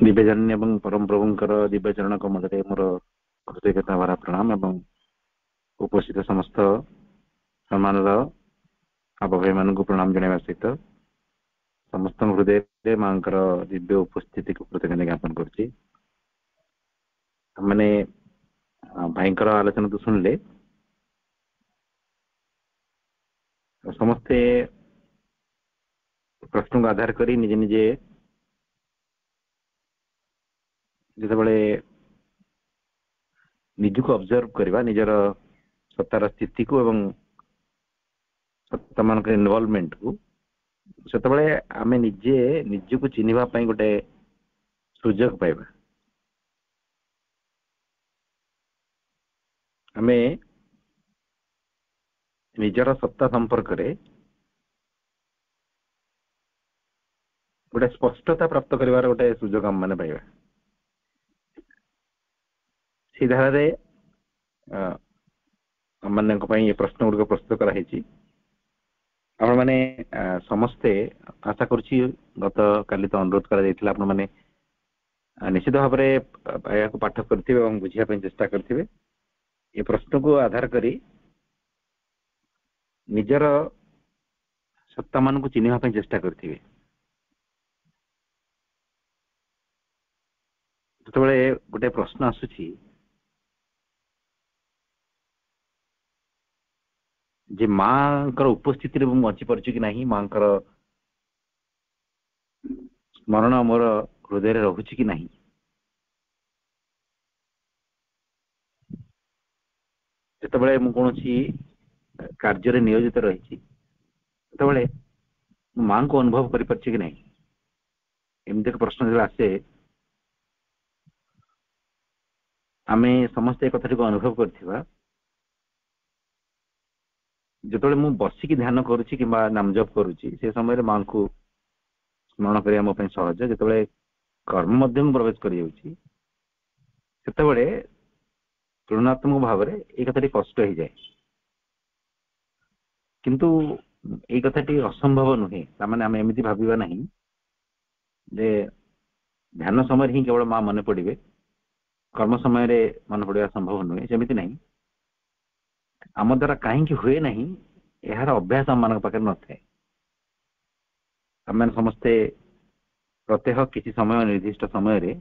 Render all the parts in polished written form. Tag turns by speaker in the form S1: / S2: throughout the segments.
S1: दिव्यजन्य एवं परम प्रभुंकर दिव्यचरण कमलरे मोर कृतज्ञता भरा प्रणाम एवं उपस्थित समस्त सम्मान आप भाई मान प्रणाम जनावा सहित समस्त हृदय माँ दिव्य उपस्थिति को कृतज्ञता ज्ञापन कर मैंने भाई आलोचना तो शुणिले समस्ते प्रश्न को आधार करी निजे निजे जितेबाला निज को ऑब्जर्व करवा निजर सत्तार स्थिति को एवं सत्ता मान इनवॉल्वमेंट को से आम निजे निज को चिन्हवा गोटे सुजोग पाइबा आम निजर सत्ता संपर्क रे गोटे स्पष्टता प्राप्त कर गोटे सुजोग आम मैंने पाइबा से धारा मान ये प्रश्न गुड़िक प्रस्तुत कराई आपण मैंने समस्ते आशा करुच्ची गत काली तो अनुरोध करा मैंने निश्चित भाव में पाठ करेंगे बुझापी चेष्टा करेंगे ये प्रश्न को आधार करी निजर सत्ता मान को चिन्हवाई चेष्टा करेंगे जो गोटे प्रश्न आसूची जे माँ उपस्थिति बची पार्छु कि नहीं माँ स्मरण मोर हृदय रोचे कि नहीं जितेबाला मुझे कार्य नियोजित रही माँ को अनुभव कर कि नहीं एमती एक प्रश्न जो आसे आम समस्ते कथा को अनुभव करथिबा जो मु बसिकी ध्यान करुच्ची कि नाम जप करुच्ची से समय माँ को स्मरण करने मो सहज जो कर्म मध्यम प्रवेश कर तुलनात्मक भाव में ये कथा कष्ट हो जाए किंतु ये कथाटी असंभव नुहे ताने आम एमती भाविबा नहीं जे ध्यान समय ही केवल माँ मन पड़े कर्म समय मन पड़ा संभव नुहे सेमती नहीं आम द्वारा कहीं हुए नहीं यार अभ्यास आम मान पाखे न थाए आम समस्ते प्रत्येक किसी समय निर्दिष्ट समय रे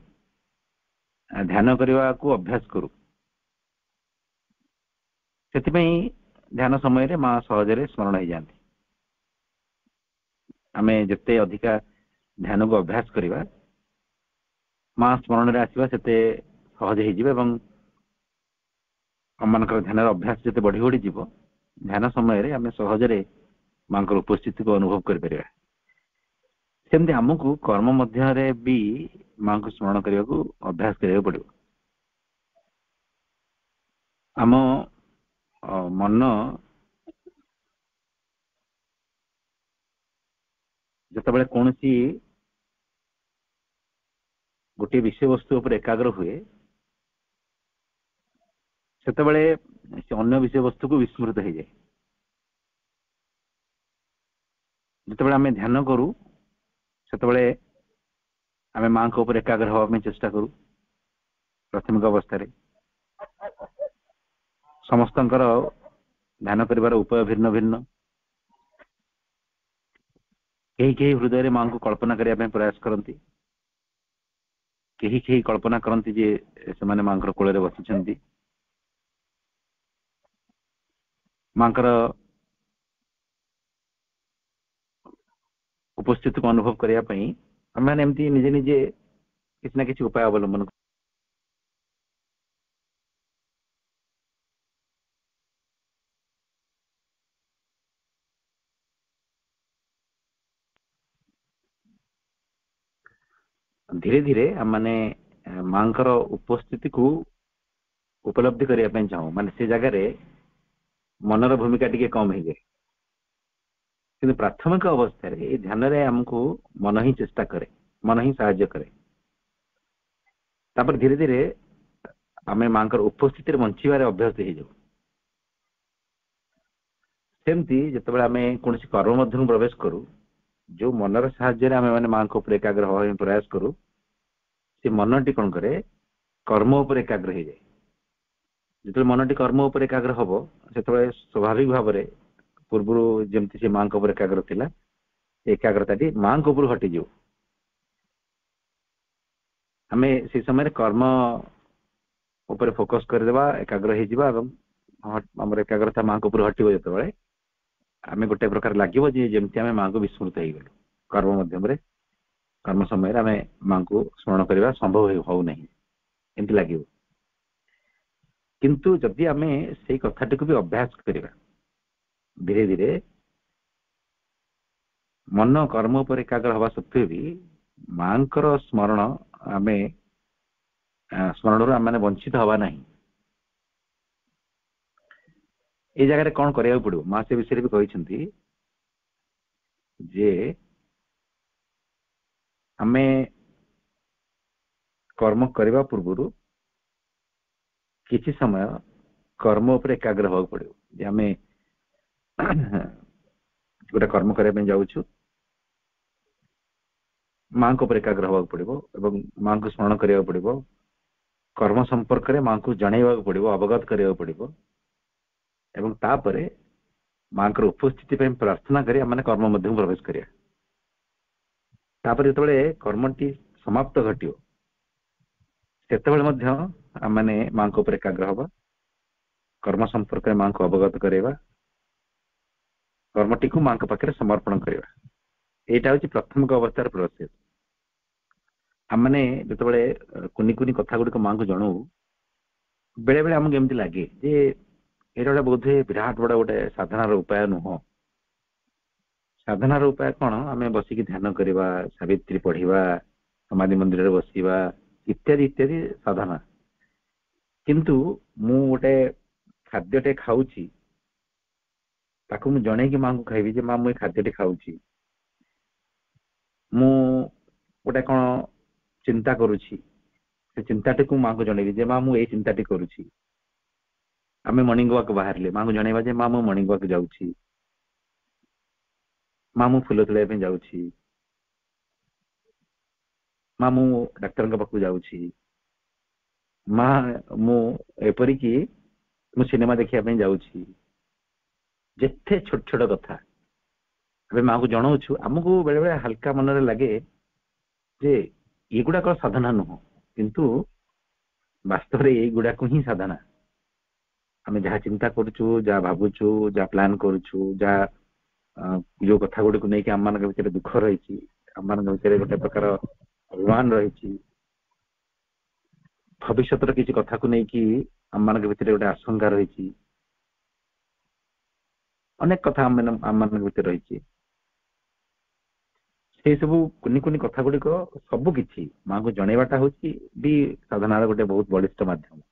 S1: ध्यान करने को अभ्यास करूँ से ध्यान समय माँ सहजरे स्मरण हो जाती आम जिते अधिका ध्यान को अभ्यास करवा माँ स्मरण में आसवा से सहज हो मान ध्यान अभ्यास जिते बढ़ी बढ़ी जीव ध्यान समय आम सहजरे माँ उपस्थिति को अनुभव कर सेमती आमको कर्म मध्य भी माँ को स्मरण करने को अभ्यास करा पड़ो आम मन जिते कौन गोटे विषय वस्तु पर एकाग्र हुए से अन्य विषय वस्तु को विस्मृत हो जाए जिते आम ध्यान करूँ से आम माँ को ऊपर एकाग्र होगा चेष्टा करूँ प्राथमिक अवस्था समस्त ध्यान कर उपाय भिन्न भिन्न कहीं हृदय माँ को कल्पना करने प्रयास करती कहीं कल्पना करती जे से माँ कोल बसी माँ उपस्थिति को अनुभव करने आम एमती निजे निजे किसी ना किसी उपाय अवलंबन धीरे धीरे आम मैंने माँ उपस्थिति को उपलब्धि करने चाहूँ माने से जगह मनर भूमिका टी कम हो जाए कि प्राथमिक अवस्था ध्यान आमको मन ही चेष्टा करे मन ही साहाय्य करे तापर धीरे धीरे आम माँ उपस्थिति बंचार अभ्यास हो जाऊ सेमती जिते आम कौन कर्म मध्य प्रवेश करूँ जो मनर साहाय्य आम मैंने माँ को एकाग्र हवा प्रयास करूँ से मनटी कौन करे कर्म उपर एकाग्र हो जाए जो मनटी कर्म उपर एकाग्र हम से स्वाभाविक भाव में पूर्व जमती से माँ एकाग्र थिला एकाग्रता माँ उपर हटिज आम से समय कर्म उपर फोकस करदेवा एकाग्र होमर एकाग्रता माँ उपर हटो जो आम गोटे प्रकार लगे जमी आम माँ को विस्मृत हो गलु कर्म मध्यम कर्म समय आम माँ को स्मरण करने संभव हो ना एमती लगे किंतु जदि आम से कथाटी को भी अभ्यास करवा धीरे धीरे मन कर्म पर एकाग्र हवा सत्वे भी माँ स्मरण आम स्मरण आम मैंने वंचित हवा नहीं ये जगह कौन करा पड़ो माँ से विषय भी कहते जे आम कर्म करने पूर्व किसी समय कर्म उपर एकाग्र हवा पड़ो जे आम गोटे कर्म करने जाऊँ माँ को एकाग्र हवा पड़ो एवं माँ को स्मरण करा पड़ो कर्म संपर्क में माँ को जनवा पड़ो अवगत करा पड़ो एवं तापर माँ उपस्थिति प्रार्थना करें मैंने कर्म मध्य प्रवेश करें जो कर्मटी समाप्त घटो से मैंने माँ को एकाग्र हवा कर्म संपर्क में माँ को अवगत करवा कर्मटी को माँ पाखे समर्पण करवा यहाँ हूँ प्राथमिक अवस्थार प्रोसेस आम मैंने जो कुनि कुनि कथा गुड़िक माँ को जनाऊ बेले बेले आमको एमती लगे जे ये गोटे बोधे विराट बड़ा गोटे साधनार उपाय नुह साधनार उपाय कौन आम बसिक ध्यान करवा सावित्री पढ़ा समाधि मंदिर में बसवा इत्यादि इत्यादि साधना किंतु मु गोटे खाद्यटे खाऊची ताकू मु जणे कि माँ को खाइबी जे माँ मुझे खाद्यटे खाऊची मु गोटे कौन चिंता करुची से चिंताटी को माँ को जनइबी जे माँ मुझे चिंताटी करुची आम मॉर्निंग वॉक बाहर माँ को जनवा जे माँ मु मॉर्निंग वॉक जाऊँगी माँ मु फूल तोड़ाई जाऊँगी माँ मु डाक्तर पाखु जाऊँगी माँ मु एपरिकी मु सिनेमा देखा जाऊँगी जिथे छोट छोट कथा अबे माँ को जनाऊँ आमको बेले बेले हल्का मन लगे जे ये गुड़ाक साधना नुह किंतु वास्तव में ये गुड़ाक ही साधना आम जहाँ चिंता करुचु जहाँ भावुचु जहाँ प्लान करुचु जहाँ जो कथा गुड़ी को लेकिन आम मान भर दुख रही आम मान भर गोटे प्रकार अभिमान रही भविष्य किसी कथा को लेकिन आम मान भर गोटे आशंका रही अनेक कथा आम मान भर रही से सब कुनि कुनि कथा गुड़िक सबकि माँ को जनवाटा हूँ भी साधनार गोटे बहुत बलिष्ठ माध्यम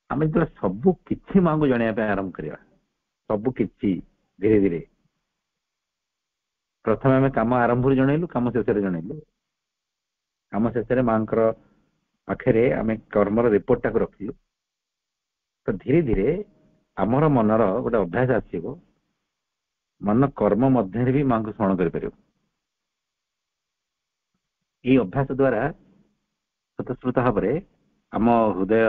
S1: आम जो सबकि माँ को जनवाई आरंभ करवा सबकि धीरे धीरे प्रथम आम कम आरंभ जनइलु कम शेष जनइलु कम शेष माँ पाखे आम कर्मर रिपोर्ट टाक रखिलु तो धीरे धीरे आमर मनर गोटे अभ्यास आसो मन कर्म मध्य भी माँ को स्मरण कर ये अभ्यास द्वारा स्वतस्फूर्त भाव में आम हृदय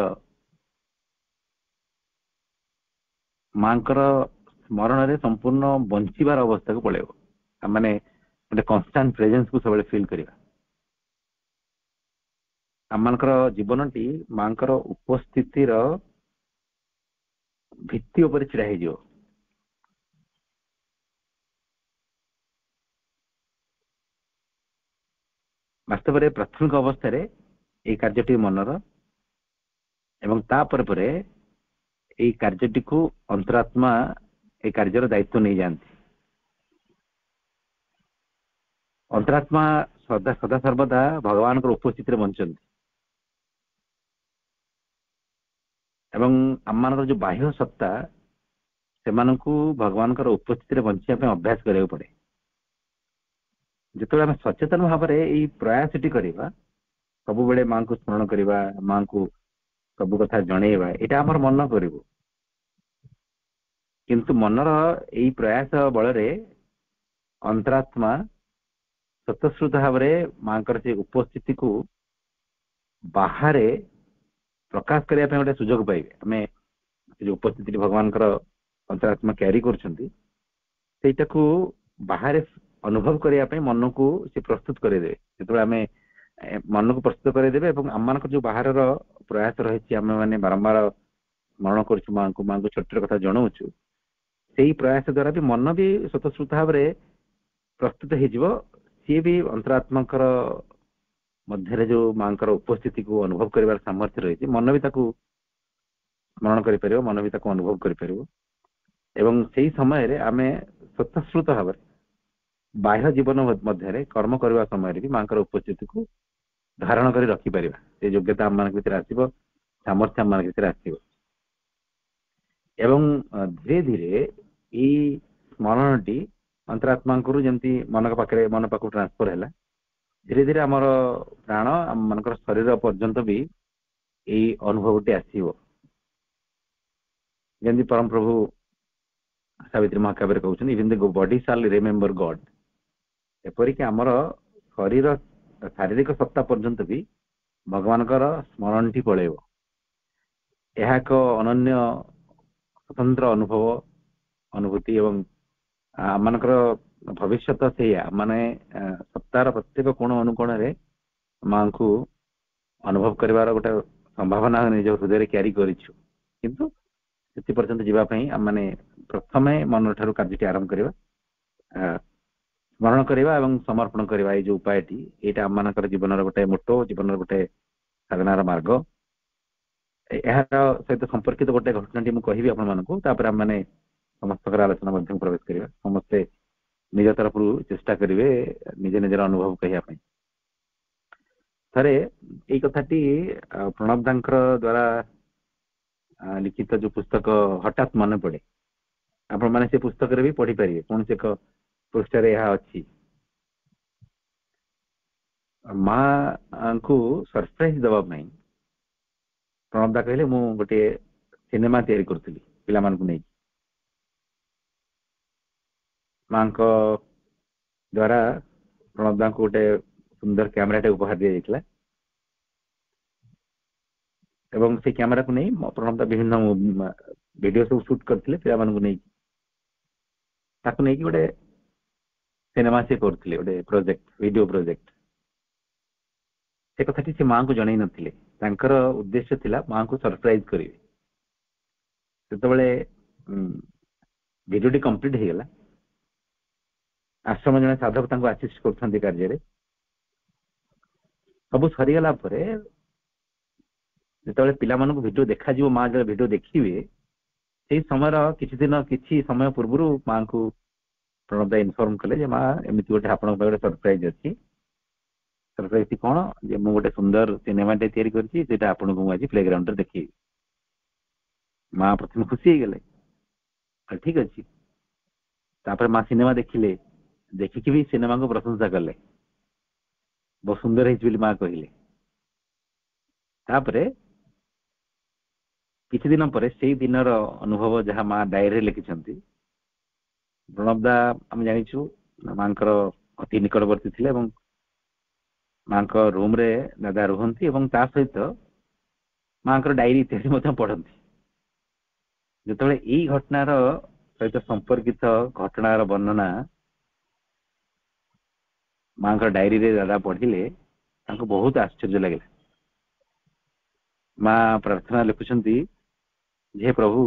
S1: माँ स्मरण में संपूर्ण बंचार अवस्था को पलैब मैंने गोटे कन्स्टांट प्रेजेंस को सब फिल करवा आम जीवन टी माँ उपस्थितिर भित्ति उपर छिड़ा हो वास्तव में प्राथमिक अवस्था ये कार्यटी मनर एवं तापर परे ये कार्यटी को अंतरात्मा ये कार्यर दायित्व नहीं जाती अंतरात्मा सदा सदा सर्वदा भगवान उपस्थिति बंचती एवं आम मान जो बाह्य सत्ता से भगवान उपस्थिति बंचा अभ्यास करा पड़े जो आम सचेतन भाव में प्रयासटी करवा सब बेले माँ को स्मरण करवा माँ को सब कथा जनइबा यहाँ आम मन कर किंतु मनर यही प्रयास बल अंतरात्मा स्वतस्फूर्त भाव में माँ से उपस्थिति को ବାହାରେ ପ୍ରକାଶ କରିବା ପାଇଁ ଗୋଟେ ସୁଯୋଗ ପାଇବେ। ଆମେ ଯୋଉ ଉପସ୍ଥିତି ଭଗବାନଙ୍କର ଅନ୍ତରାତ୍ମା କ୍ୟାରି କରୁଛନ୍ତି ସେଇଟାକୁ ବାହାରେ ଅନୁଭବ କରିବା ପାଇଁ ମନକୁ ସେ ପ୍ରସ୍ତୁତ କରେଇଦେବେ। ଯେତେବେଳେ ଆମେ ମନକୁ ପ୍ରସ୍ତୁତ କରେଇଦେବେ ଏବଂ ଆମମାନଙ୍କର ଯୋଉ ବାହାରର ପ୍ରୟାସ ରହିଛି, ଆମେ ମାନେ ବାରମ୍ବାର ସ୍ମରଣ କରୁଛୁ ମାଙ୍କୁ ଛୋଟ ଛୋଟ କଥା ଜଣାଉଛୁ, ସେଇ ପ୍ରୟାସ ଦ୍ୱାରା ବି ମନ ବି ସ୍ୱତଃସ୍ଫୂର୍ତ୍ତ ଭାବରେ ପ୍ରସ୍ତୁତ ହେଇଯିବ। ସିଏ ବି ଅନ୍ତରାତ୍ମାଙ୍କର ମଧ୍ୟରେ ଯୋଉ ମାଙ୍କର ଉପସ୍ଥିତିକୁ ଅନୁଭବ କରିବାର ସାମର୍ଥ୍ୟ ରହିଛି, ମନ ବି ତାକୁ ସ୍ମରଣ କରିପାରିବ, ମନ ବି ତାକୁ ଅନୁଭବ କରିପାରିବ। ଏବଂ ସେଇ ସମୟରେ ଆମେ ସ୍ୱତଃସ୍ଫୂର୍ତ୍ତ ଭାବରେ ବାହ୍ୟ ଜୀବନ ମଧ୍ୟରେ କର୍ମ କରିବା ସମୟରେ ବି ମାଙ୍କର ଉପସ୍ଥିତିକୁ ଧାରଣ କରି ରଖିପାରିବା। ସେ ଯୋଗ୍ୟତା ଆମମାନଙ୍କ ଭିତରେ ଆସିବ, ସାମର୍ଥ୍ୟ ଆମମାନଙ୍କ ଭିତରେ ଆସିବ। ଏବଂ ଧୀରେ ଧୀରେ ଏଇ ସ୍ମରଣଟି ଅନ୍ତରାତ୍ମାଙ୍କରୁ ଯେମିତି ମନ ପାଖକୁ ଟ୍ରାନ୍ସଫର ହେଲା, ଧୀରେ ଧୀରେ ଆମର ପ୍ରାଣ ଆମ ମାନଙ୍କର ଶରୀର ପର୍ଯ୍ୟନ୍ତ ବି ଏଇ ଅନୁଭବଟି ଆସିବ। ଯେମିତି ପରମ ପ୍ରଭୁ ସାବିତ୍ରୀ ମହାକାବ୍ୟରେ କହୁଛନ୍ତି, even the body shall remember God. ଏପରିକି ଆମର ଶାରୀରିକ ସତ୍ତା ପର୍ଯ୍ୟନ୍ତ ବି ଭଗବାନଙ୍କର ସ୍ମରଣଟି ପଳେଇବ। ଏହା ଏକ ଅନନ୍ୟ ସ୍ୱତନ୍ତ୍ର ଅନୁଭୂତି ଏବଂ ଆମମାନଙ୍କର ଭବିଷ୍ୟତ ସେଇଆ, ମାନେ ସପ୍ତାହର ପ୍ରତ୍ୟେକ କୋଣ ଅନୁକୋଣରେ ମାଙ୍କୁ ଅନୁଭବ କରିବାର ଗୋଟେ ସମ୍ଭାବନା ନିଜ ହୃଦୟରେ କ୍ୟାରି କରିଛୁ। କିନ୍ତୁ ସେଥି ପର୍ଯ୍ୟନ୍ତ ଯିବା ପାଇଁ ଆମେ ପ୍ରଥମେ ମନ ଠାରୁ କାର୍ଯ୍ୟଟି ଆରମ୍ଭ କରିବା, ସ୍ମରଣ କରିବା ଏବଂ ସମର୍ପଣ କରିବା। ଏଇ ଯୋଉ ଉପାୟଟି, ଏଇଟା ଆମମାନଙ୍କର ଜୀବନର ଗୋଟେ ମୋଟୋ, ଜୀବନର ଗୋଟେ ସାଧନାର ମାର୍ଗ। ଏହାର ସହିତ ସମ୍ପର୍କିତ ଗୋଟେ ଘଟଣାଟି ମୁଁ କହିବି ଆପଣମାନଙ୍କୁ, ତାପରେ ଆମେ ସମସ୍ତଙ୍କର ଆଲୋଚନା ମଧ୍ୟକୁ ପ୍ରବେଶ କରିବା। ସମସ୍ତେ ନିଜ ତରଫରୁ ଚେଷ୍ଟା କରିବେ ନିଜ ନିଜର ଅନୁଭବ କହିବା ପାଇଁ। ଥରେ ଏଇ କଥାଟି ପ୍ରଣବ ଦାଙ୍କର ଦ୍ଵାରା ଲିଖିତ ଯୋଉ ପୁସ୍ତକ ହଠାତ୍ ମନେ ପଡେ, ଆପଣ ମାନେ ସେ ପୁସ୍ତକରେ ବି ପଢିପାରିବେ, କୌଣସି ଏକ ପୃଷ୍ଠାରେ ଏହା ଅଛି। ମାଙ୍କୁ ସରପ୍ରାଇଜ ଦେବା ପାଇଁ ପ୍ରଣବ ଦା କହିଲେ, ମୁଁ ଗୋଟିଏ ସିନେମା ତିଆରି କରୁଥିଲି ପିଲାମାନଙ୍କୁ ନେଇକି। ମାଙ୍କ ଦ୍ଵାରା ପ୍ରଣବ ଦାଙ୍କୁ ଗୋଟେ ସୁନ୍ଦର କ୍ୟାମେରାଟେ ଉପହାର ଦିଆଯାଇଥିଲା ଏବଂ ସେ କ୍ୟାମେରାକୁ ନେଇ ପ୍ରଣବ ଦା ବିଭିନ୍ନ ଭିଡିଓ ସବୁ ସୁଟ୍ କରିଥିଲେ ପିଲାମାନଙ୍କୁ ନେଇକି। ତାକୁ ନେଇକି ଗୋଟେ ସିନେମା ସେ କରୁଥିଲେ, ଗୋଟେ ପ୍ରୋଜେକ୍ଟ, ଭିଡିଓ ପ୍ରୋଜେକ୍ଟ। ସେ କଥାଟି ସେ ମାଙ୍କୁ ଜଣେଇ ନଥିଲେ। ତାଙ୍କର ଉଦ୍ଦେଶ୍ୟ ଥିଲା ମାଙ୍କୁ ସରପ୍ରାଇଜ କରିବେ। ଯେତେବେଳେ ଭିଡିଓଟି କମ୍ପ୍ଲିଟ ହେଇଗଲା, ଆଶ୍ରମ ଜଣେ ସାଧକ ତାଙ୍କୁ ଆସିଷ୍ଟ କରୁଛନ୍ତି କାର୍ଯ୍ୟରେ। ସବୁ ସରିଗଲା ପରେ ଯେତେବେଳେ ପିଲାମାନଙ୍କୁ ଭିଡିଓ ଦେଖାଯିବ, ମା ଯେତେବେଳେ ଭିଡିଓ ଦେଖିବେ, ସେଇ ସମୟର କିଛି ସମୟ ପୂର୍ବରୁ ମାଙ୍କୁ ପ୍ରଣବ ଦା ଇନଫର୍ମ କଲେ ଯେ, ମା ଏମିତି ଗୋଟେ ଆପଣଙ୍କ ପାଇଁ ଗୋଟେ ସରପ୍ରାଇଜ ଅଛି। ସରପ୍ରାଇଜ କଣ? ଯେ ମୁଁ ଗୋଟେ ସୁନ୍ଦର ସିନେମାଟେ ତିଆରି କରିଛି, ସେଇଟା ଆପଣଙ୍କୁ ମୁଁ ଆଜି ପ୍ଲେଗ୍ରାଉଣ୍ଡରେ ଦେଖେଇବି। ମା ପ୍ରଥମେ ଖୁସି ହେଇଗଲେ, ଠିକ ଅଛି। ତାପରେ ମା ସିନେମା ଦେଖିଲେ, ଦେଖିକି ବି ସିନେମାକୁ ପ୍ରଶଂସା କଲେ, ବହୁତ ସୁନ୍ଦର ହେଇଛି ବୋଲି ମା କହିଲେ। ତାପରେ କିଛି ଦିନ ପରେ ସେଇ ଦିନର ଅନୁଭବ ଯାହା ମା ଡାଏରୀରେ ଲେଖିଛନ୍ତି, ପ୍ରଣବ ଦା ଆମେ ଜାଣିଛୁ ମାଙ୍କର ଅତି ନିକଟବର୍ତ୍ତୀ ଥିଲେ ଏବଂ ମାଙ୍କ ରୁମରେ ଦାଦା ରୁହନ୍ତି ଏବଂ ତା ସହିତ ମାଙ୍କର ଡାଏରୀ ଇତ୍ୟାଦି ମଧ୍ୟ ପଢନ୍ତି। ଯେତେବେଳେ ଏଇ ଘଟଣାର ସହିତ ସମ୍ପର୍କିତ ଘଟଣାର ବର୍ଣ୍ଣନା ମାଙ୍କର ଡାଏରୀରେ ଦାଦା ପଢିଲେ, ତାଙ୍କୁ ବହୁତ ଆଶ୍ଚର୍ଯ୍ୟ ଲାଗିଲା। ମା ପ୍ରାର୍ଥନା ଲେଖୁଛନ୍ତି, ଯେ ପ୍ରଭୁ,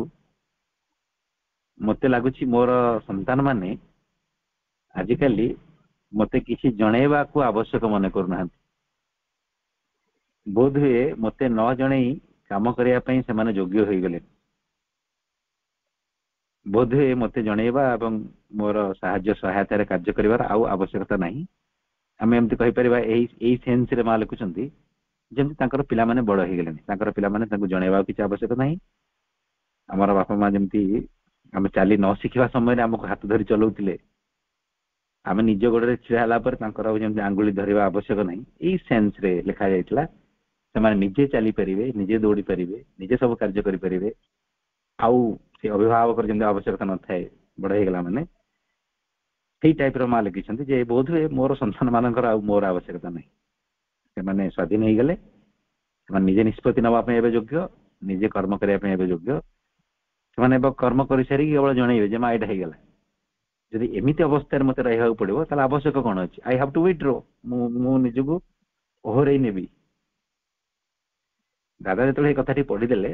S1: ମତେ ଲାଗୁଛି ମୋର ସନ୍ତାନ ମାନେ ଆଜିକାଲି ମତେ କିଛି ଜଣେଇବାକୁ ଆବଶ୍ୟକ ମନେ କରୁନାହାନ୍ତି। ବୋଧ ହୁଏ ମତେ ନ ଜଣେଇ କାମ କରିବା ପାଇଁ ସେମାନେ ଯୋଗ୍ୟ ହୋଇଗଲେ। ବୋଧ ହୁଏ ମତେ ଜଣେଇବା ଏବଂ ମୋର ସହାୟତାରେ କାର୍ଯ୍ୟ କରିବାର ଆଉ ଆବଶ୍ୟକତା ନାହିଁ। ଆମେ ଏମିତି କହିପାରିବା, ଏଇ ସେନ୍ସରେ ମା ଲେଖୁଛନ୍ତି ଯେମିତି ତାଙ୍କର ପିଲାମାନେ ବଡ ହେଇଗଲେଣି, ତାଙ୍କର ପିଲାମାନେ ତାଙ୍କୁ ଜଣେଇବାକୁ କିଛି ଆବଶ୍ୟକ ନାହିଁ। ଆମର ବାପା ମା ଯେମିତି ଆମେ ଚାଲି ନ ଶିଖିବା ସମୟରେ ଆମକୁ ହାତ ଧରି ଚଲଉଥିଲେ, ଆମେ ନିଜ ଗୋଡରେ ଛିଡା ହେଲା ପରେ ତାଙ୍କର ଯେମିତି ଆଙ୍ଗୁଳି ଧରିବା ଆବଶ୍ୟକ ନାହିଁ, ଏଇ ସେନ୍ସରେ ଲେଖା ଯାଇଥିଲା। ସେମାନେ ନିଜେ ଚାଲିପାରିବେ, ନିଜେ ଦୌଡି ପାରିବେ, ନିଜେ ସବୁ କାର୍ଯ୍ୟ କରିପାରିବେ। ଆଉ ସେ ଅଭିଭାବକର ଯେମିତି ଆବଶ୍ୟକତା ନଥାଏ ବଡ ହେଇଗଲା ମାନେ, ସେଇ ଟାଇପର ମା ଲେଖିଛନ୍ତି ଯେ ବୋଧ ହୁଏ ମୋର ସନ୍ତାନ ମାନଙ୍କର ଆଉ ମୋର ଆବଶ୍ୟକତା ନାହିଁ। ସେମାନେ ସ୍ୱାଧୀନ ହେଇଗଲେ ସେମାନେ ନିଜେ ନିଷ୍ପତ୍ତି ନେବା ପାଇଁ ଏବେ ଯୋଗ୍ୟ, ନିଜେ କର୍ମ କରିବା ପାଇଁ ଏବେ ଯୋଗ୍ୟ। ସେମାନେ ଏବେ କର୍ମ କରିସାରିକି କେବଳ ଜଣେଇବେ ଯେ ମା ଏଇଟା ହେଇଗଲା। ଯଦି ଏମିତି ଅବସ୍ଥାରେ ମତେ ରହିବାକୁ ପଡିବ ତାହେଲେ ଆବଶ୍ୟକ କଣ ଅଛି? ଆଇ ହାଭ୍ ଟୁ ୱିଥଡ୍ର, ମୁଁ ନିଜକୁ ଓହରେଇ ନେବି। ଦାଦା ଯେତେବେଳେ এই କଥାଟି ପଢିଦେଲେ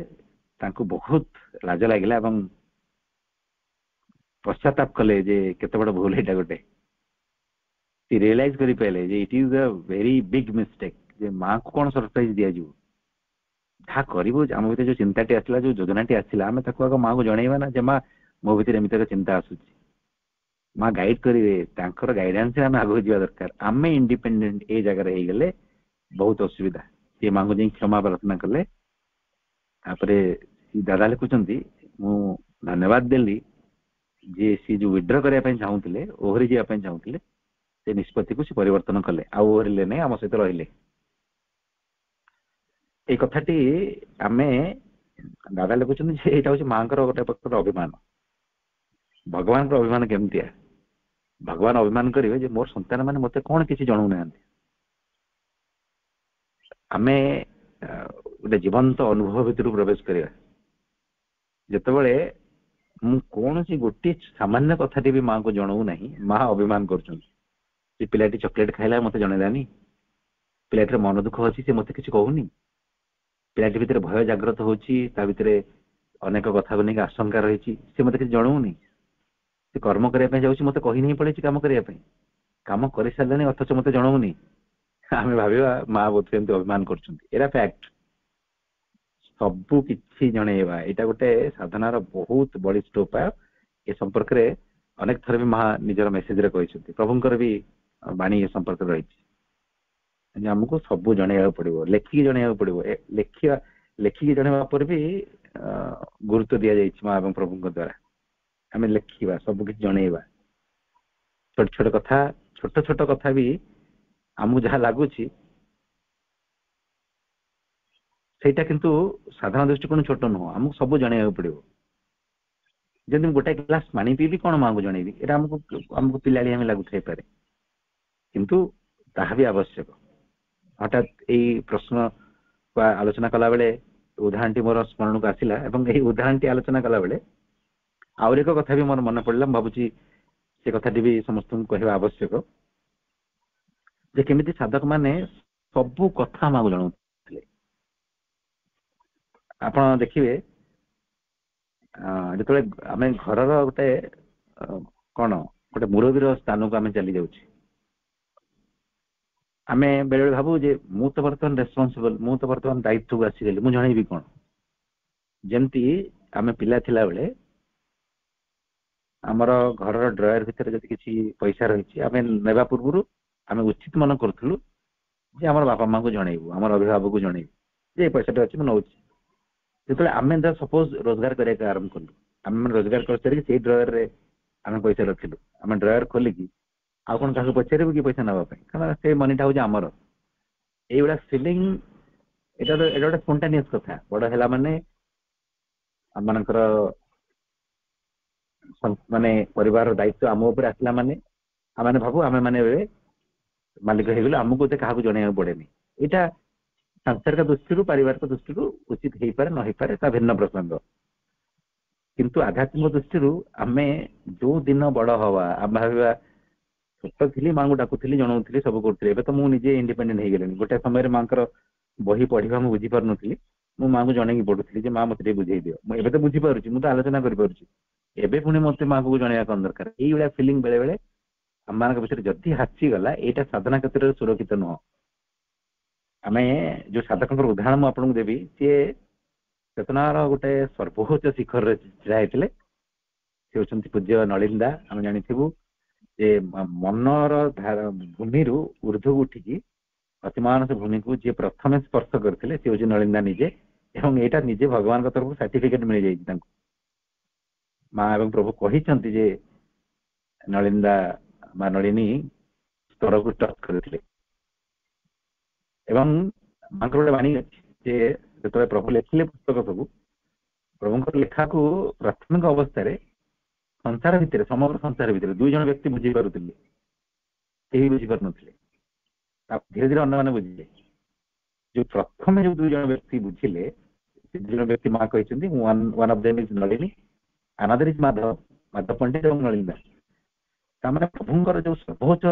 S1: ତାଙ୍କୁ ବହୁତ ଲାଜ ଲାଗିଲା ଏବଂ ପଶ୍ଚାତାପ କଲେ ଯେ କେତେ ବଡ ଭୁଲ ଏଇଟା ଗୋଟେ। ସେ ରିଏଲାଇଜ କରିପାରିଲେ ଯେ ଇଟ୍ ଇଜ ଅ ଭେରି ବିଗ୍ ମିଷ୍ଟେକ୍, ଯେ ମାଙ୍କୁ କଣ ସରପ୍ରାଇଜ ଦିଆଯିବ। ଯାହା କରିବୁ, ଆମ ଭିତରେ ଯୋଉ ଚିନ୍ତାଟି ଆସିଲା, ଯୋଉ ଯୋଜନାଟି ଆସିଲା, ଆମେ ତାକୁ ଆଗ ମାଙ୍କୁ ଜଣେଇବା ନା ଯେ ମା ମୋ ଭିତରେ ଏମିତି ଏକ ଚିନ୍ତା ଆସୁଛି। ମା ଗାଇଡ କରିବେ, ତାଙ୍କର ଗାଇଡାନ୍ସରେ ଆମେ ଆଗକୁ ଯିବା ଦରକାର। ଆମେ ଇଣ୍ଡିପେଣ୍ଡେଣ୍ଟ ଏ ଜାଗାରେ ହେଇଗଲେ ବହୁତ ଅସୁବିଧା। ସେ ମାଙ୍କୁ ଯାଇ କ୍ଷମା ପ୍ରାର୍ଥନା କଲେ। ତାପରେ ଦାଦା ଲେଖୁଛନ୍ତି, ମୁଁ ଧନ୍ୟବାଦ ଦେଲି ଯେ ସେ ଯୋଉ ୱିଡ୍ର କରିବା ପାଇଁ ଚାହୁଁଥିଲେ, ଓହରି ଯିବା ପାଇଁ ଚାହୁଁଥିଲେ, ସେ ନିଷ୍ପତ୍ତିକୁ ସେ ପରିବର୍ତ୍ତନ କଲେ, ଆଉ ଓହରିଲେ ନାହିଁ, ଆମ ସହିତ ରହିଲେ। এই କଥାଟି ଆମେ, ଦାଦା ଲେଖୁଛନ୍ତି ଯେ ଏଇଟା ହଉଛି ମାଙ୍କର ଗୋଟେ ପ୍ରକାର ଅଭିମାନ। ଭଗବାନଙ୍କର ଅଭିମାନ କେମିତିଆ? ଭଗବାନ ଅଭିମାନ କରିବେ ଯେ ମୋର ସନ୍ତାନ ମାନେ ମତେ କଣ କିଛି ଜଣାଉନାହାନ୍ତି। ଆମେ ଗୋଟେ ଜୀବନ୍ତ ଅନୁଭବ ଭିତରୁ ପ୍ରବେଶ କରିବା। ଯେତେବେଳେ ମୁଁ କୌଣସି ଗୋଟିଏ ସାମାନ୍ୟ କଥାଟି ବି ମାଙ୍କୁ ଜଣାଉ ନାହିଁ, ମା ଅଭିମାନ କରୁଛନ୍ତି। ସେ ପିଲାଟି ଚକୋଲେଟ ଖାଇଲା ମତେ ଜଣେଇଲାନି, ପିଲାଟିର ମନ ଦୁଃଖ ଅଛି ସେ ମତେ କିଛି କହୁନି, ପିଲାଟି ଭିତରେ ଭୟ ଜାଗ୍ରତ ହଉଛି, ତା ଭିତରେ ଅନେକ କଥାକୁ ନେଇକି ଆଶଙ୍କା ରହିଛି, ସେ ମତେ କିଛି ଜଣାଉନି। ସେ କର୍ମ କରିବା ପାଇଁ ଯାଉଛି, ମତେ କହି ନେଇ ପଳେଇଛି କାମ କରିବା ପାଇଁ, କାମ କରିସାରିଲାନି ଅଥଚ ମତେ ଜଣାଉନି। ଆମେ ଭାବିବା ମା ବୋଧେ ଏମିତି ଅଭିମାନ କରୁଛନ୍ତି। ଏଇଟା ଫ୍ୟାକ୍ଟ। ସବୁ କିଛି ଜଣେଇବା ଏଇଟା ଗୋଟେ ସାଧନାର ବହୁତ ବଳିଷ୍ଠ ଉପାୟ। ଏ ସମ୍ପର୍କରେ ଅନେକ ଥର ବି ମା ନିଜର ମେସେଜରେ କହିଛନ୍ତି, ପ୍ରଭୁଙ୍କର ବି ବାଣୀ ଏ ସମ୍ପର୍କରେ ରହିଛି। ଆମକୁ ସବୁ ଜଣେଇବାକୁ ପଡିବ, ଲେଖିକି ଜଣେଇବାକୁ ପଡିବ। ଲେଖିକି ଜଣେଇବା ପରେ ବି ଗୁରୁତ୍ୱ ଦିଆଯାଇଛି ମା ଏବଂ ପ୍ରଭୁଙ୍କ ଦ୍ଵାରା। ଆମେ ଲେଖିବା, ସବୁ କିଛି ଜଣେଇବା। ଛୋଟ ଛୋଟ କଥା ବି ଆମକୁ ଯାହା ଲାଗୁଛି ସେଇଟା କିନ୍ତୁ ସାଧାରଣ ଦୃଷ୍ଟିକୋଣ ଛୋଟ ନୁହଁ, ଆମକୁ ସବୁ ଜଣେଇବାକୁ ପଡିବ। ଯଦି ମୁଁ ଗୋଟେ ଗ୍ଲାସ ପାଣି ପିଇବି କଣ ମାଙ୍କୁ ଜଣେଇବି, ଏଇଟା ଆମକୁ ପିଲାଳିଆମି ଲାଗୁଥାଇପାରେ, କିନ୍ତୁ ତାହା ବି ଆବଶ୍ୟକ। ହଠାତ୍ ଏଇ ପ୍ରଶ୍ନ ଆଲୋଚନା କଲା ବେଳେ ଉଦାହରଣଟି ମୋର ସ୍ମରଣକୁ ଆସିଲା, ଏବଂ ଏହି ଉଦାହରଣଟି ଆଲୋଚନା କଲା ବେଳେ ଆହୁରି ଏକ କଥା ବି ମୋର ମନେ ପଡିଲା। ମୁଁ ଭାବୁଛି ସେ କଥାଟି ବି ସମସ୍ତଙ୍କୁ କହିବା ଆବଶ୍ୟକ, ଯେ କେମିତି ସାଧକ ମାନେ ସବୁ କଥା ମାକୁ ଜଣାଉଥିଲେ। ଆପଣ ଦେଖିବେ ଯେତେବେଳେ ଆମେ ଘରର ଗୋଟେ ମୁରବୀର ସ୍ଥାନକୁ ଆମେ ଚାଲି ଯାଉଛେ, ଆମେ ବେଳେବେଳେ ଭାବୁ ଯେ ମୁଁ ତ ବର୍ତ୍ତମାନ ରେସ୍ପନ୍ସିବଲ, ମୁଁ ତ ବର୍ତ୍ତମାନ ଦାୟିତ୍ୱକୁ ଆସିଗଲି, ମୁଁ ଜଣେଇବି କଣ। ଯେମିତି ଆମେ ପିଲା ଥିଲା ବେଳେ ଆମର ଘରର ଡ୍ରୟର ଭିତରେ ଯଦି କିଛି ପଇସା ରହିଛି, ଆମେ ନେବା ପୂର୍ବରୁ ଆମେ ଉଚିତ ମନେ କରୁଥିଲୁ ଯେ ଆମର ବାପା ମାଙ୍କୁ ଜଣେଇବୁ, ଆମର ଅଭିଭାବକକୁ ଜଣେଇବୁ ଯେ ଏ ପଇସାଟା ଅଛି ମୁଁ ନଉଛି। ଯେତେବେଳେ ଆମେ ସପୋଜ ରୋଜଗାର କରିବାକୁ ଆରମ୍ଭ କଲୁ, ଆମେ ରୋଜଗାର କରିସାରିକି ସେଇ ଡ୍ରୟରରେ ଆମେ ପଇସା ରଖିଲୁ, ଆମେ ଡ୍ରୟର ଖୋଲିକି ଆଉ କଣ କାହାକୁ ପଚାରିବୁ କି ପଇସା ନେବା ପାଇଁ, କାରଣ ସେ ମନିଟା ହଉଛି ଆମର। এইগুলা ଫିଲିଂ, এটা ଗୋଟେ ସ୍ପଣ୍ଟାନିୟସ କଥା। ବଡ ହେଲା ମାନେ ଆମମାନଙ୍କର ମାନେ ପରିବାରର ଦାୟିତ୍ୱ ଆମ ଉପରେ ଆସିଲା ମାନେ ଆମେ ଭାବୁ ଆମେ ମାନେ ଏବେ ମାଲିକ ହେଇଗଲେ, ଆମକୁ ଏତେ କାହାକୁ ଜଣେଇବାକୁ ପଡେନି। ଏଇଟା ସାଂସାରିକ ଦୃଷ୍ଟିରୁ, ପାରିବାରିକ ଦୃଷ୍ଟିରୁ ଉଚିତ ହେଇପାରେ ନ ହେଇପାରେ, ତା ଭିନ୍ନ ପ୍ରସଙ୍ଗ। କିନ୍ତୁ ଆଧ୍ୟାତ୍ମିକ ଦୃଷ୍ଟିରୁ ଆମେ ଯୋଉ ଦିନ ବଡ ହବା, ଆମେ ଭାବିବା ଛୋଟ ଥିଲି ମାଙ୍କୁ ଡାକୁଥିଲି, ଜଣାଉଥିଲି, ସବୁ କରୁଥିଲି, ଏବେ ତ ମୁଁ ନିଜେ ଇଣ୍ଡିପେଣ୍ଡେଣ୍ଟ ହେଇଗଲିଣି। ଗୋଟେ ସମୟରେ ମାଙ୍କର ବହି ପଢିବା ମୁଁ ବୁଝିପାରୁନଥିଲି, ମୁଁ ମାଙ୍କୁ ଜଣେଇକି ପଢୁଥିଲି ଯେ ମା ମତେ ଟିକେ ବୁଝେଇ ଦିଅ। ମୁଁ ଏବେ ତ ବୁଝିପାରୁଛି, ମୁଁ ତ ଆଲୋଚନା କରିପାରୁଛି, ଏବେ ପୁଣି ମତେ ମାଙ୍କୁ ଜଣେଇବା କଣ ଦରକାର। ଏଇଭଳିଆ ଫିଲିଂ ବେଳେ ବେଳେ ଆମମାନଙ୍କ ଭିତରେ ଯଦି ଆସିଗଲା, ଏଇଟା ସାଧନା କ୍ଷେତ୍ରରେ ସୁରକ୍ଷିତ ନୁହଁ। ଆମେ ଯୋଉ ସାଧକଙ୍କର ଉଦାହରଣ ମୁଁ ଆପଣଙ୍କୁ ଦେବି, ସିଏ ଚେତନାର ଗୋଟେ ସର୍ବୋଚ୍ଚ ଶିଖରରେ ଛିଡା ହେଇଥିଲେ। ସେ ହଉଛନ୍ତି ପୂଜ୍ୟ ନଳିନ୍ଦା। ଆମେ ଜାଣିଥିବୁ ଯେ ମନର ଭୂମିରୁ ଊର୍ଧ୍ୱକୁ ଉଠିକି ଅତିମାନ ସେ ଭୂମିକୁ ଯିଏ ପ୍ରଥମେ ସ୍ପର୍ଶ କରିଥିଲେ ସେ ହଉଛି ନଳିନ୍ଦା ନିଜେ, ଏବଂ ଏଇଟା ନିଜେ ଭଗବାନଙ୍କ ତରଫରୁ ସାର୍ଟିଫିକେଟ ମିଳିଯାଇଛି ତାଙ୍କୁ। ମା ଏବଂ ପ୍ରଭୁ କହିଛନ୍ତି ଯେ ନଳିନ୍ଦା ବା ନଳିନୀ ସ୍ତରକୁ ଟଚ୍ କରିଥିଲେ। ଏବଂ ମାଙ୍କର ଗୋଟେ ବାଣୀ ଅଛି ଯେ ଯେତେବେଳେ ପ୍ରଭୁ ଲେଖିଲେ ପୁସ୍ତକ ସବୁ, ପ୍ରଭୁଙ୍କର ଲେଖାକୁ ପ୍ରାଥମିକ ଅବସ୍ଥାରେ ସଂସାର ଭିତରେ, ସମଗ୍ର ସଂସାର ଭିତରେ 2 ଜଣ ବ୍ୟକ୍ତି ବୁଝିପାରୁଥିଲେ, କେହି ବୁଝିପାରୁନଥିଲେ। ଧୀରେ ଧୀରେ ଅନ୍ୟମାନେ ବୁଝିଲେ। जो प्रथम जो 2 जन व्यक्ति बुझिले से 2 जन व्यक्ति माँ कहते one of them is Nalini, another is Madhav, Madhav Pandit और नलिनी दास। तामाने प्रभुंकर जो सर्वोच्च